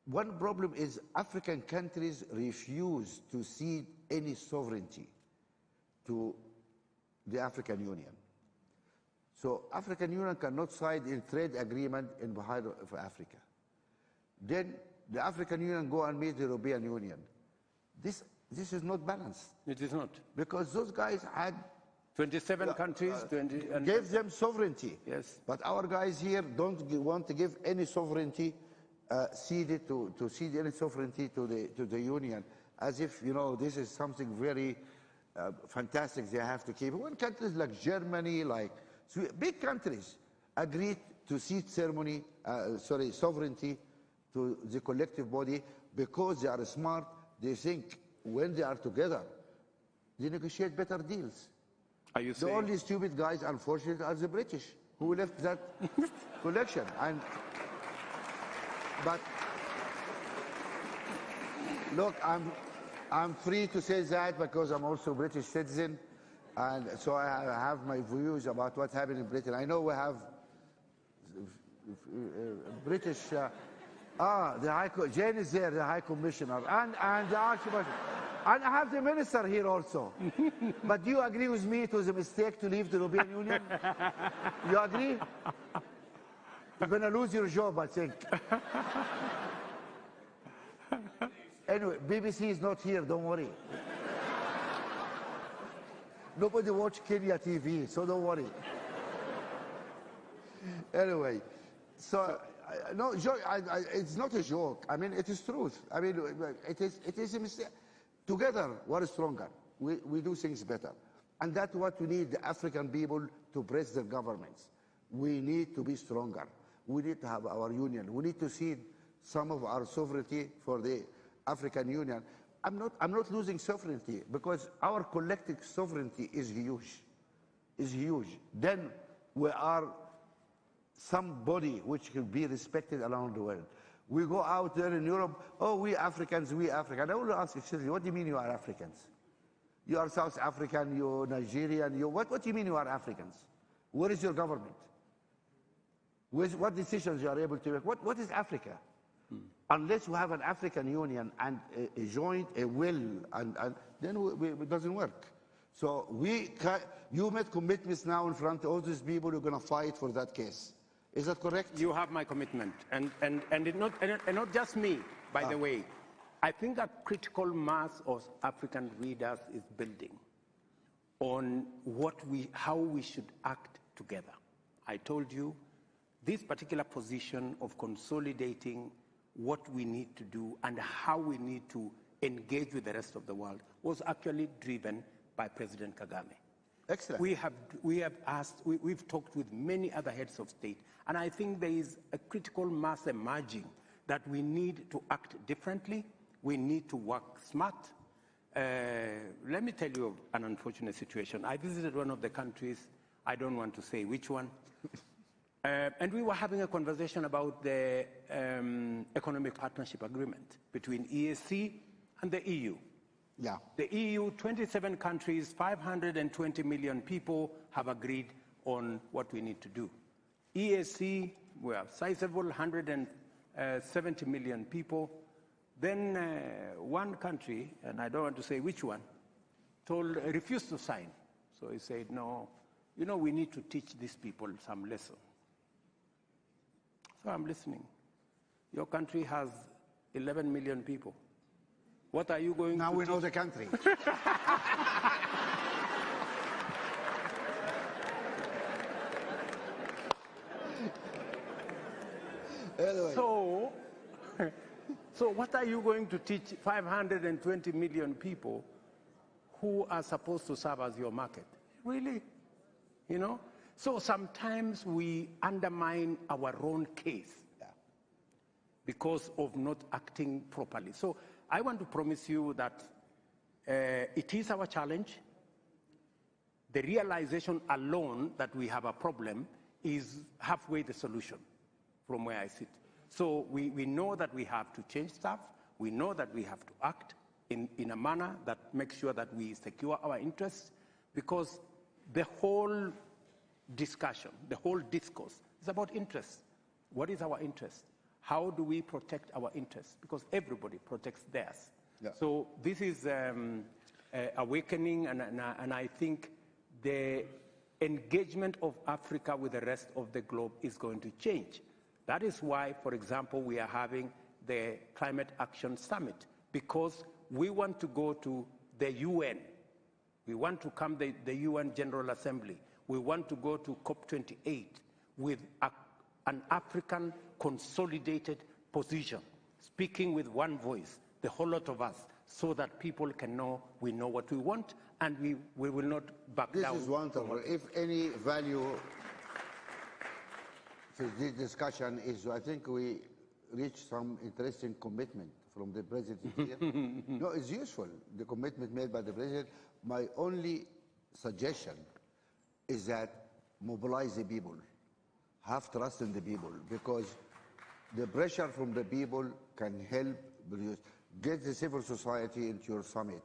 One problem is African countries refuse to cede any sovereignty to the African Union. So African Union cannot sign a trade agreement in behalf of Africa. Then the African Union go and meet the European Union. This is not balanced. It is not. Because those guys had 27 countries, gave them sovereignty. Yes. But our guys here don't want to give any sovereignty, cede any sovereignty to the Union, as if, you know, this is something very fantastic they have to keep. When countries like Germany, like big countries, agreed to cede sovereignty to the collective body because they are smart, they think when they are together, they negotiate better deals. Are you saying? The only stupid guys, unfortunately, are the British, who left that collection. But look, I'm free to say that because I'm also a British citizen, and so I have my views about what's happening in Britain. I know we have British. Jane is there, the High Commissioner, and the Archbishop. And I have the minister here also. But do you agree with me it was a mistake to leave the European Union? You agree? You're going to lose your job, I think. Anyway, BBC is not here, don't worry. Nobody watch Kenya TV, so don't worry. Anyway, so no, it's not a joke. I mean, it is truth. I mean, it is a mistake. Together, we're stronger. We do things better. And that's what we need the African people to press their governments. We need to be stronger. We need to have our union. We need to cede some of our sovereignty for the African Union. I'm not losing sovereignty because our collective sovereignty is huge. Is huge. Then we are somebody which will be respected around the world. We go out there in Europe, oh, we Africans, we African. I want to ask, excuse me, what do you mean you are Africans? You are South African, you're Nigerian, what do you mean you are Africans? Where is your government? What decisions you are able to make? What is Africa? Unless we have an African Union and a joint, a will, and then it doesn't work. So you made commitments now in front of all these people who are going to fight for that case. Is that correct? You have my commitment, and not just me, by the way. I think a critical mass of African readers is building on how we should act together. I told you, this particular position of consolidating what we need to do and how we need to engage with the rest of the world was actually driven by President Kagame. Excellent. We've talked with many other heads of state, and I think there is a critical mass emerging that we need to act differently, we need to work smart. Let me tell you of an unfortunate situation. I visited one of the countries, I don't want to say which one, and we were having a conversation about the economic partnership agreement between EAC and the EU. Yeah. The EU, 27 countries, 520 million people have agreed on what we need to do. EAC, we have sizable, 170 million people. Then one country, and I don't want to say which one, refused to sign. So he said, no, we need to teach these people some lesson. So I'm listening. Your country has 11 million people. What are you going now to we teach? know the country. Anyway. So what are you going to teach 520 million people who are supposed to serve as your market? Really? So sometimes we undermine our own case because of not acting properly. So I want to promise you that it is our challenge. The realization alone that we have a problem is halfway the solution from where I sit. So we know that we have to change stuff. We know that we have to act in a manner that makes sure that we secure our interests, because the whole discussion, the whole discourse is about interests. What is our interest? How do we protect our interests? Because everybody protects theirs. Yeah. So this is awakening, and I think the engagement of Africa with the rest of the globe is going to change. That is why, for example, we are having the Climate Action Summit, because we want to go to the UN. We want to come to the UN General Assembly. We want to go to COP28 with an African consolidated position, speaking with one voice, the whole lot of us, so that people can know we know what we want, and we will not back down. This is wonderful. If any value to this discussion is, I think we reached some interesting commitment from the president here. No, it's useful, the commitment made by the president. My only suggestion is that mobilize the people, have trust in the people, because the pressure from the people can help produce. Get the civil society into your summit.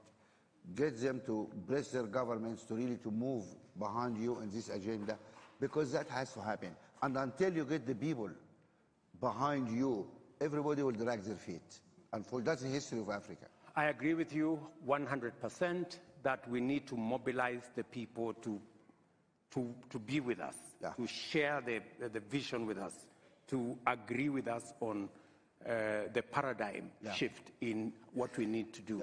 Get them to press their governments to really to move behind you in this agenda, because that has to happen. And until you get the people behind you, everybody will drag their feet. And that's the history of Africa. I agree with you 100% that we need to mobilize the people to be with us, to share the vision with us, to agree with us on the paradigm shift in what we need to do.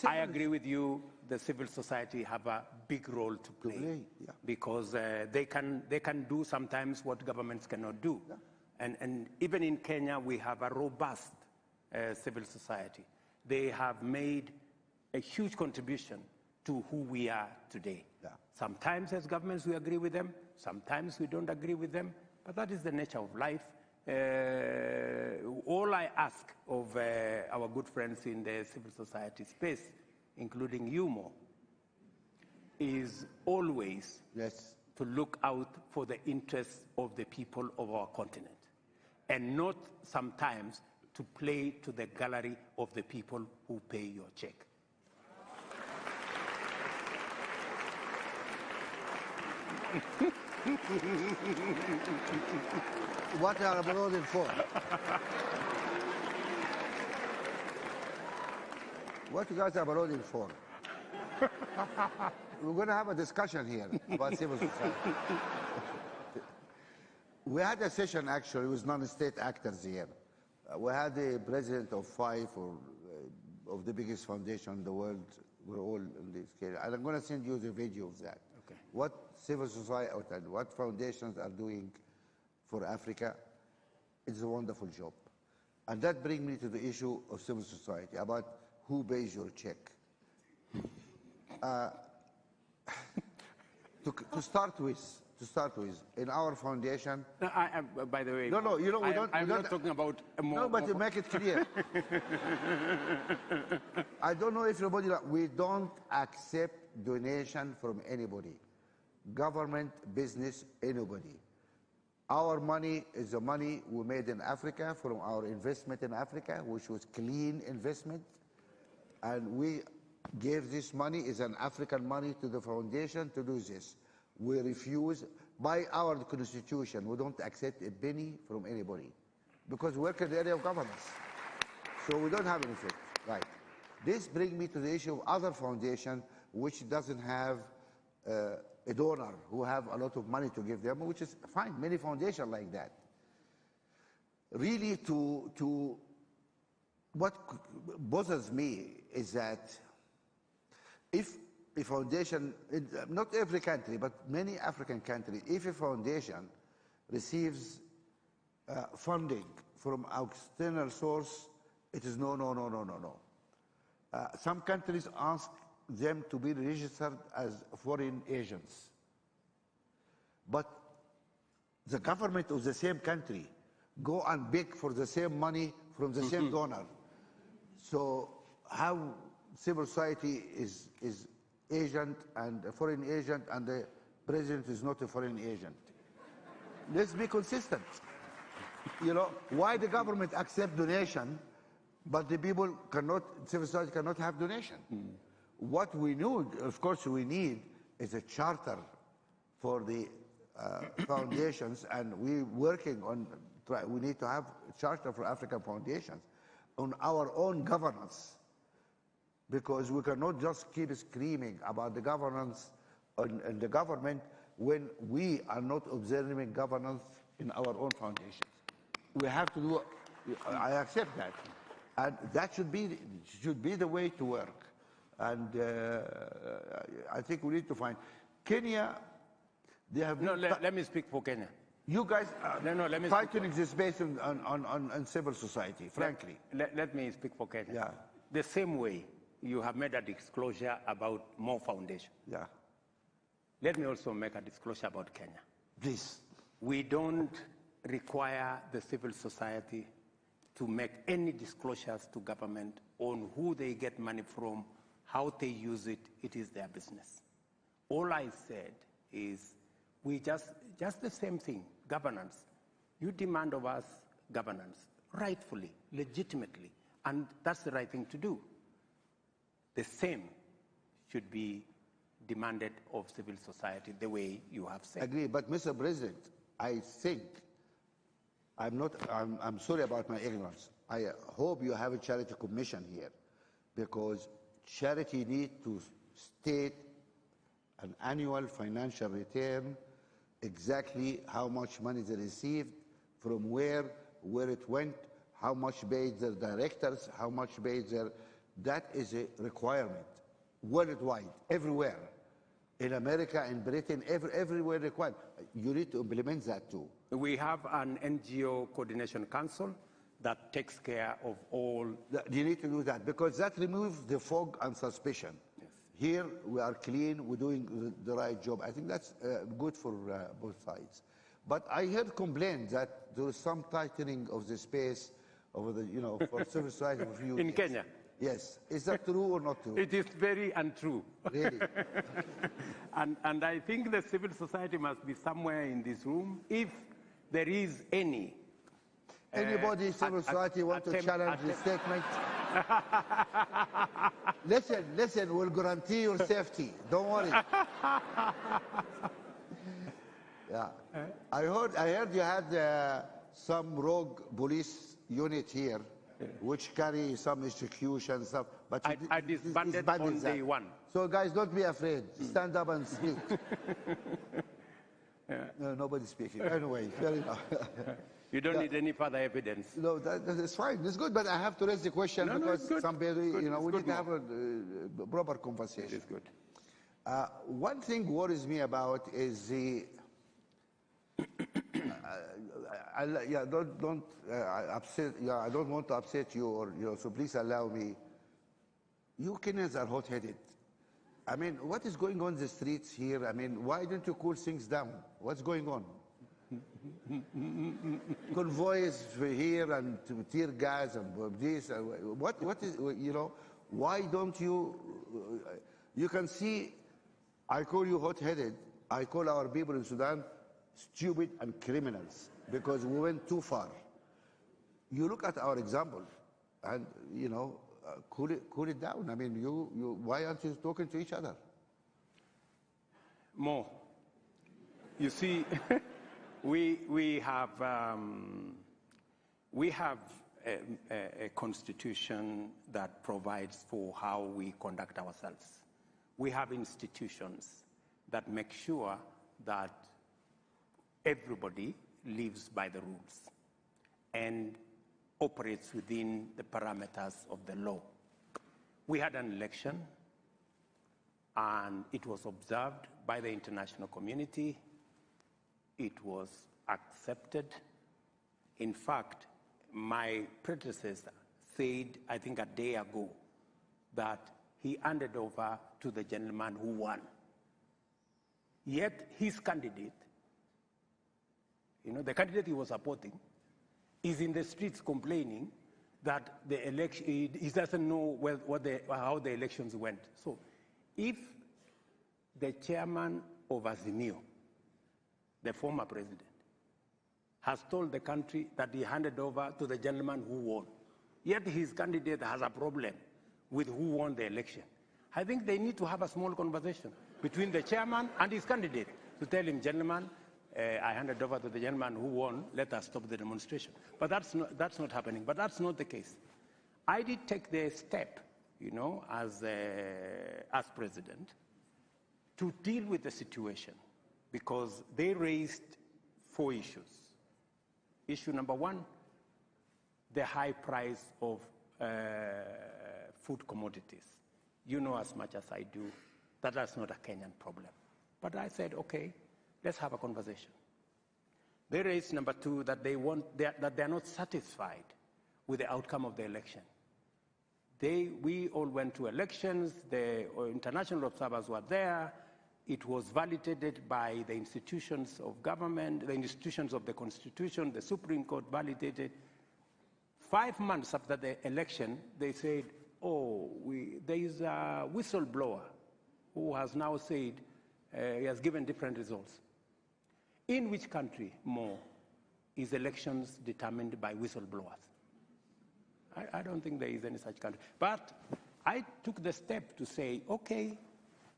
I agree with you, the civil society have a big role to play, because they can do sometimes what governments cannot do. And even in Kenya, we have a robust civil society. They have made a huge contribution to who we are today. Sometimes as governments we agree with them, sometimes we don't agree with them, but that is the nature of life. All I ask of our good friends in the civil society space, including you, Mo, is always to look out for the interests of the people of our continent, and not sometimes to play to the gallery of the people who pay your check. What are abroad for? What you guys are abroad for? We're going to have a discussion here about civil society. We had a session actually with non-state actors here. We had the president of 5 of the biggest foundation in the world. We're all in this case. And I'm going to send you the video of that. Okay. What civil society and what foundations are doing for Africa, it's a wonderful job. And that brings me to the issue of civil society, about who pays your check. To start with, in our foundation. No, by the way, no, you know, I'm not talking about more. No, but to make it clear, I don't know if everybody. We don't accept donation from anybody, government, business, anybody. Our money is the money we made in Africa from our investment in Africa, which was clean investment, and we gave this money as an African money to the foundation to do this. We refuse, by our constitution, we don't accept a penny from anybody because we work in the area of governance. So we don't have anything, right? This brings me to the issue of other foundation which doesn't have a donor who have a lot of money to give them, which is fine, many foundations like that. Really, what bothers me is that if a foundation, not every country, but many African countries, if a foundation receives funding from external source, it is no. Some countries ask them to be registered as foreign agents. But the government of the same country go and beg for the same money from the same donor. So how civil society is agent and a foreign agent, and the president is not a foreign agent? Let's be consistent. You know, why the government accept donation, but the people cannot, civil society cannot have donation? What we need, of course, we need is a charter for the foundations, and we're working on, we need to have a charter for African foundations on our own governance, because we cannot just keep screaming about the governance and the government when we are not observing governance in our own foundations. We have to do, I accept that, and that should be the way to work. And I think we need to find Kenya. They have let me speak for Kenya. You guys let me fighting this based on civil society, frankly. Let me speak for Kenya. Yeah. The same way you have made a disclosure about more foundation. Yeah. Let me also make a disclosure about Kenya. Please. We don't require the civil society to make any disclosures to government on who they get money from, how they use it. It is their business. All I said is we just the same thing, governance. You demand of us governance, rightfully, legitimately, and that's the right thing to do. The same should be demanded of civil society, the way you have said. Agree, but Mr. President, I think, I'm sorry about my ignorance. I hope you have a charity commission here, because charity need to state an annual financial return, exactly how much money they received, from where it went, how much paid their directors, how much paid their, that is a requirement worldwide, everywhere. In America, in Britain, everywhere required. You need to implement that too. We have an NGO coordination council that takes care of all. You need to do that, because that removes the fog and suspicion. Yes. Here we are clean, we're doing the right job. I think that's good for both sides. But I heard complaints that there is some tightening of the space over the, for civil society for a few in years. Kenya. Yes. Is that true or not true? It is very untrue. Really? and I think the civil society must be somewhere in this room. If there is any anybody civil society want to challenge the statement? Listen, we'll guarantee your safety. Don't worry. Yeah. I heard you had some rogue police unit here, which carry some execution stuff. But I disbanded on day one. So guys, don't be afraid. Stand up and speak. No, nobody's speaking. Anyway, fair enough. You don't need any further evidence. No, that's fine. It's good, but I have to raise the question because somebody, we need to have a proper conversation. It is good. One thing worries me about is the. Don't upset. Yeah, I don't want to upset you, or so please allow me. You Kenyans are hot-headed. I mean, what is going on in the streets here? I mean, why don't you cool things down? What's going on? Convoys here and tear gas and this. What is, why don't you, you can see, I call you hot-headed. I call our people in Sudan stupid and criminals because we went too far. You look at our example and, cool it down. I mean, why aren't you talking to each other? More. You see, we have a constitution that provides for how we conduct ourselves. We have institutions that make sure that everybody lives by the rules and operates within the parameters of the law. We had an election, and it was observed by the international community. It was accepted. In fact, my predecessor said, I think a day ago, that he handed over to the gentleman who won. Yet his candidate, the candidate he was supporting, is in the streets complaining that the election, he doesn't know how the elections went. So if the chairman of Azimio, the former president, has told the country that he handed over to the gentleman who won, yet his candidate has a problem with who won the election, I think they need to have a small conversation between the chairman and his candidate to tell him, gentleman, I handed over to the gentleman who won, let us stop the demonstration. But that's not happening. But that's not the case. I did take the step, as president, to deal with the situation because they raised 4 issues. Issue number 1, the high price of food commodities. You know as much as I do that that's not a Kenyan problem. But I said, okay, let's have a conversation. They raised number 2, that that they're not satisfied with the outcome of the election. We all went to elections. The international observers were there. It was validated by the institutions of government, the institutions of the Constitution. The Supreme Court validated. 5 months after the election, they said, there is a whistleblower who has now said he has given different results. In which country more is elections determined by whistleblowers? I don't think there is any such country. But I took the step to say, okay,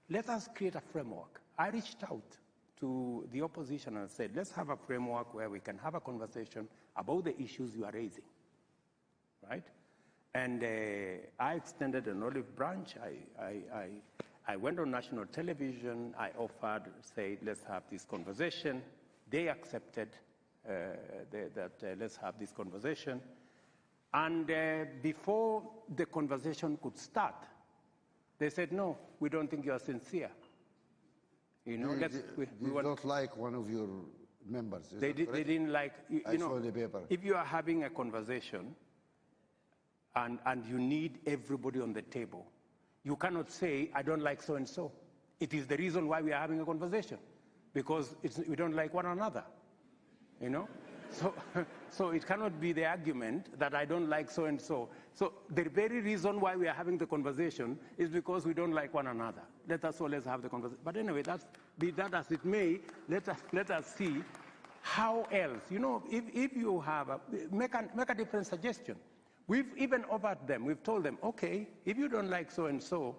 let us create a framework. I reached out to the opposition and said, let's have a framework where we can have a conversation about the issues you are raising, right? And I extended an olive branch. I went on national television. I offered, said, let's have this conversation. They accepted that let's have this conversation. And before the conversation could start, they said, no, we don't think you are sincere. We don't like one of your members. They didn't like, I saw the paper. If you are having a conversation and you need everybody on the table, you cannot say, I don't like so-and-so. It is the reason why we are having a conversation, because we don't like one another, So it cannot be the argument that I don't like so-and-so. So the very reason why we are having the conversation is because we don't like one another. Let us always have the conversation. But anyway, be that as it may, let us see how else. If you have make a different suggestion. We've even offered them, we've told them, okay, if you don't like so-and-so,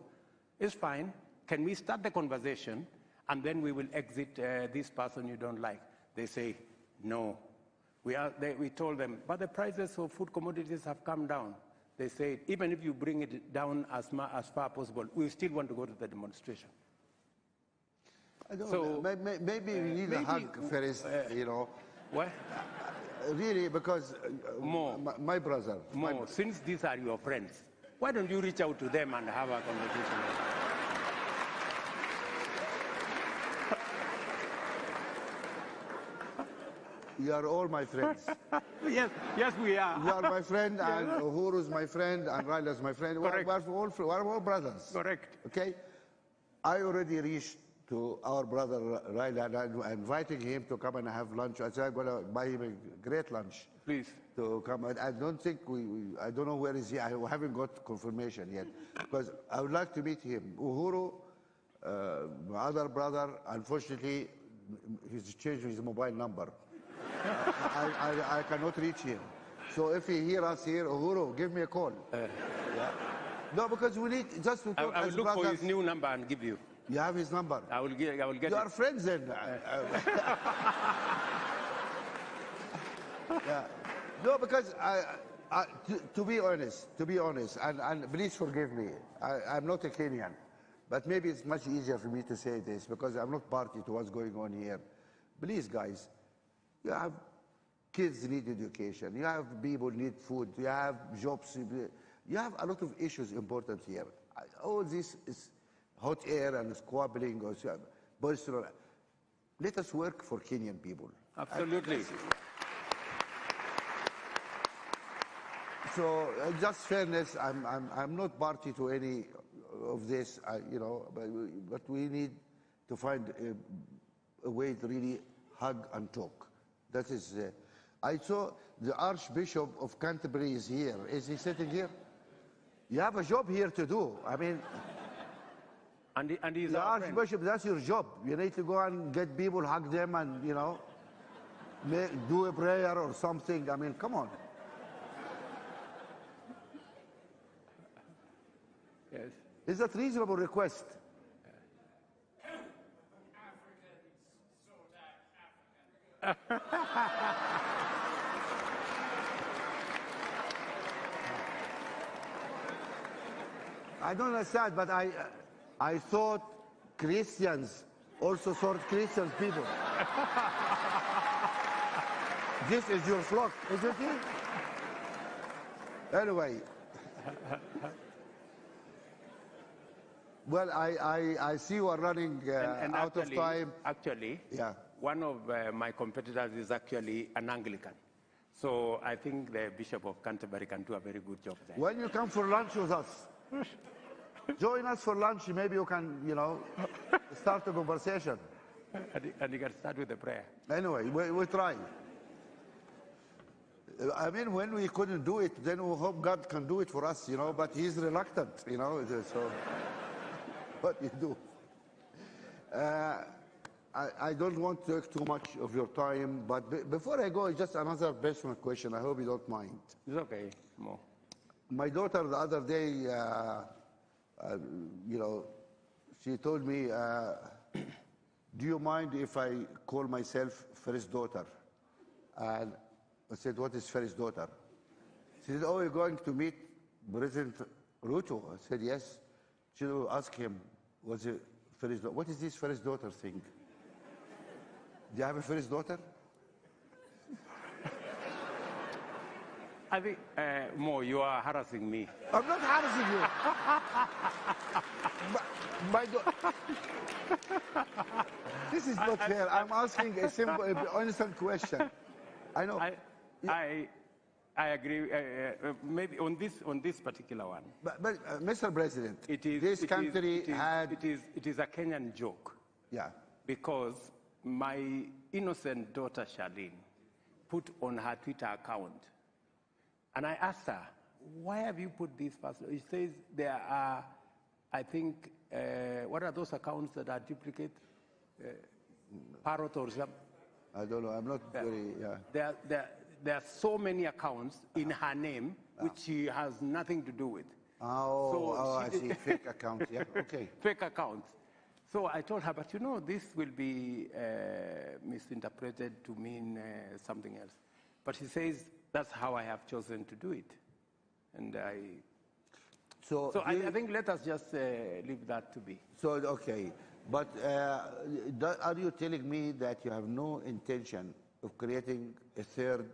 it's fine. Can we start the conversation and then we will exit this person you don't like? They say, no. We told them, but the prices of food commodities have come down. They said, even if you bring it down as far as possible, we still want to go to the demonstration. I don't So, know. Maybe we need a hug first, you know. What? Really, because my brother. Since these are your friends, why don't you reach out to them and have a conversation? You are all my friends. Yes, we are. You are my friend, and Uhuru is my friend, and Raila is my friend. Correct. We're all brothers. Correct. Okay? I already reached to our brother Raila, and I'm inviting him to come and have lunch. I said I'm going to buy him a great lunch. Please. To come. I don't think I don't know where is he. I haven't got confirmation yet. Because I would like to meet him. Uhuru, my other brother, unfortunately, he's changed his mobile number. I cannot reach him. So if he hears us here, Uhuru, give me a call. Yeah. No, because we need just to talk I will as look brothers. for his new number and give you. You have his number? I will get You it. are friends then. Yeah. No, because to be honest, and please forgive me, I'm not a Kenyan, but maybe it's much easier for me to say this because I'm not party to what's going on here. Please, guys, you have kids need education, you have people need food, you have jobs, you have a lot of issues important here. All this is hot air and squabbling or boisterous. Let us work for Kenyan people. Absolutely. So just fairness, I'm not party to any of this, you know, but we need to find a way to really hug and talk. That is, I saw the Archbishop of Canterbury is here. Is he sitting here? You have a job here to do. I mean, and he's the our friend. Archbishop, that's your job. You need to go and get people, hug them, and, you know, do a prayer or something. I mean, come on. Yes. Is that a reasonable request? I don't understand, but I thought Christians also sort Christian people. This is your flock, isn't it? Anyway. Well, I see you are running out of time. Actually, yeah. One of my competitors is actually an Anglican. So I think the Bishop of Canterbury can do a very good job there. When you come for lunch with us, join us for lunch. Maybe you can, you know, start a conversation. And you can start with the prayer. Anyway, we try. I mean, when we couldn't do it, then we hope God can do it for us, you know, but he's reluctant, you know, so what you do. I don't want to take too much of your time, but before I go, just another personal question. I hope you don't mind. It's okay, Mo. My daughter the other day, you know, she told me, do you mind if I call myself first daughter? And I said, what is first daughter? She said, oh, you're going to meet President Ruto? I said, yes. She will ask him, what's it first daughter? What is this first daughter thing? Do you have a first daughter? I think, Mo, you are harassing me. I'm not harassing you. This is not fair. I'm asking a simple, honest question. I know. I agree. Maybe on this particular one. But Mr. President, it is a Kenyan joke. Yeah. Because my innocent daughter Charlene put on her Twitter account, and I asked her, why have you put this password? She says there are, I think, what are those accounts that are duplicate? Parrot or something? I don't know. I'm not very, yeah. There are so many accounts in her name which she has nothing to do with. I see. Fake accounts, yeah, okay. Fake accounts. So I told her, but you know, this will be misinterpreted to mean something else. But she says, that's how I have chosen to do it. And I think let us just leave that to be. So, okay. But are you telling me that you have no intention of creating a third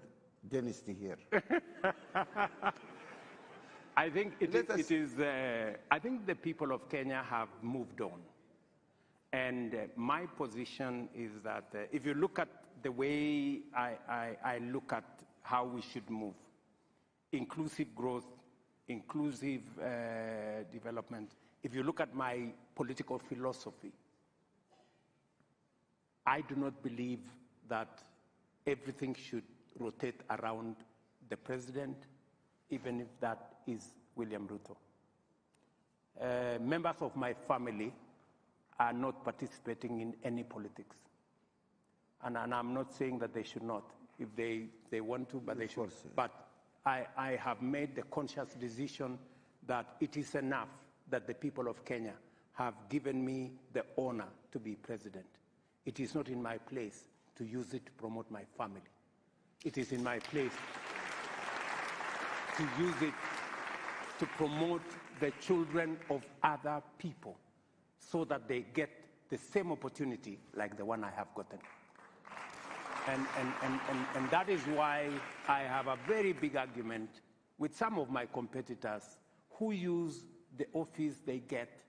dynasty here? I think I think the people of Kenya have moved on. And my position is that if you look at the way I look at how we should move, inclusive growth, inclusive development, if you look at my political philosophy, I do not believe that everything should rotate around the president, even if that is William Ruto. Members of my family are not participating in any politics. And I'm not saying that they should not, if they want to, but they should. But I have made the conscious decision that it is enough that the people of Kenya have given me the honor to be president. It is not in my place to use it to promote my family. It is in my place to use it to promote the children of other people so that they get the same opportunity like the one I have gotten. And that is why I have a very big argument with some of my competitors who use the office they get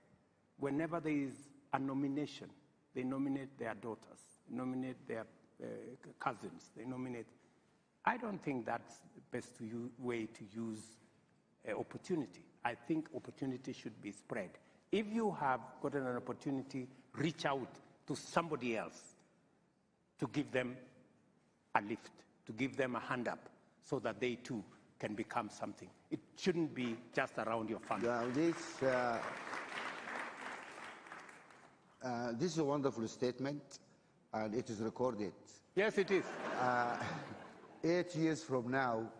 whenever there is a nomination. They nominate their daughters, nominate their cousins, they nominate. I don't think that's the best way to use opportunity. I think opportunity should be spread. If you have gotten an opportunity, reach out to somebody else to give them a lift, to give them a hand up, so that they too can become something. It shouldn't be just around your family. This is a wonderful statement, and it is recorded. Yes, it is. 8 years from now,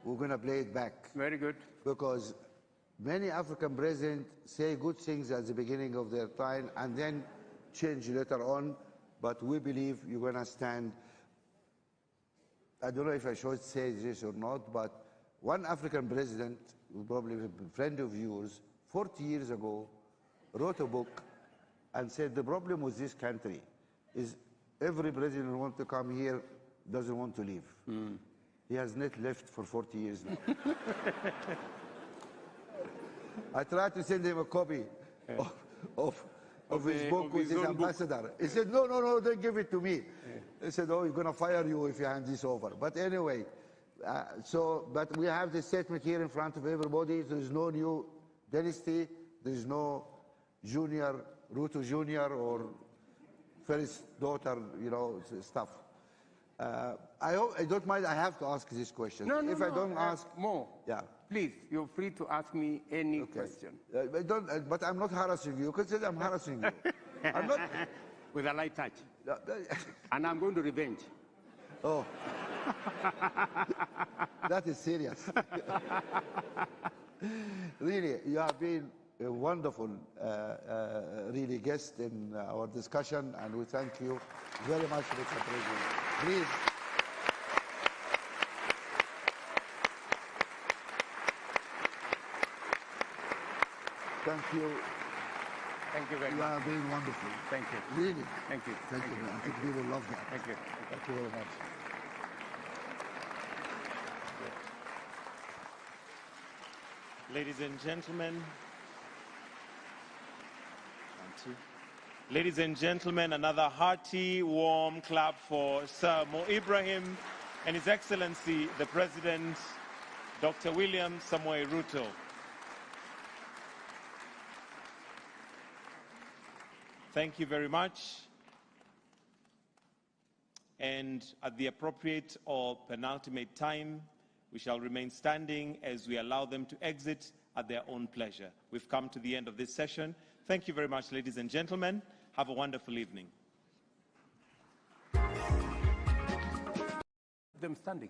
we're going to play it back. Very good. Because many African presidents say good things at the beginning of their time and then change later on, but we believe you're going to stand. I don't know if I should say this or not, but one African president, probably a friend of yours, 40 years ago, wrote a book and said the problem with this country is every president who wants to come here doesn't want to leave. He has not left for 40 years now. I tried to send him a copy of his book with his ambassador. He said, no, don't give it to me. He said, oh, he's going to fire you if you hand this over. But anyway, but we have the statement here in front of everybody. There is no new dynasty. There is no junior, Ruto Jr. or first daughter, stuff. I don't mind. I have to ask this question. No, if I don't ask more. Yeah. Please, you're free to ask me any question. But I'm not harassing you. Because I'm harassing you. I'm not. With a light touch. And I'm going to revenge. Oh. That is serious. Really, you have been a wonderful, really guest in our discussion, and we thank you very much, Mr. President. Please. Thank you. Thank you very much. You have been wonderful. Thank you. Really. Thank you. Thank you. I think people love that. Thank you. Thank you very much. Ladies and gentlemen, ladies and gentlemen, another hearty, warm clap for Sir Mo Ibrahim and His Excellency, the President, Dr. William Samoei Ruto. Thank you very much. And at the appropriate or penultimate time, we shall remain standing as we allow them to exit at their own pleasure. We've come to the end of this session. Thank you very much, ladies and gentlemen. Have a wonderful evening. Them standing.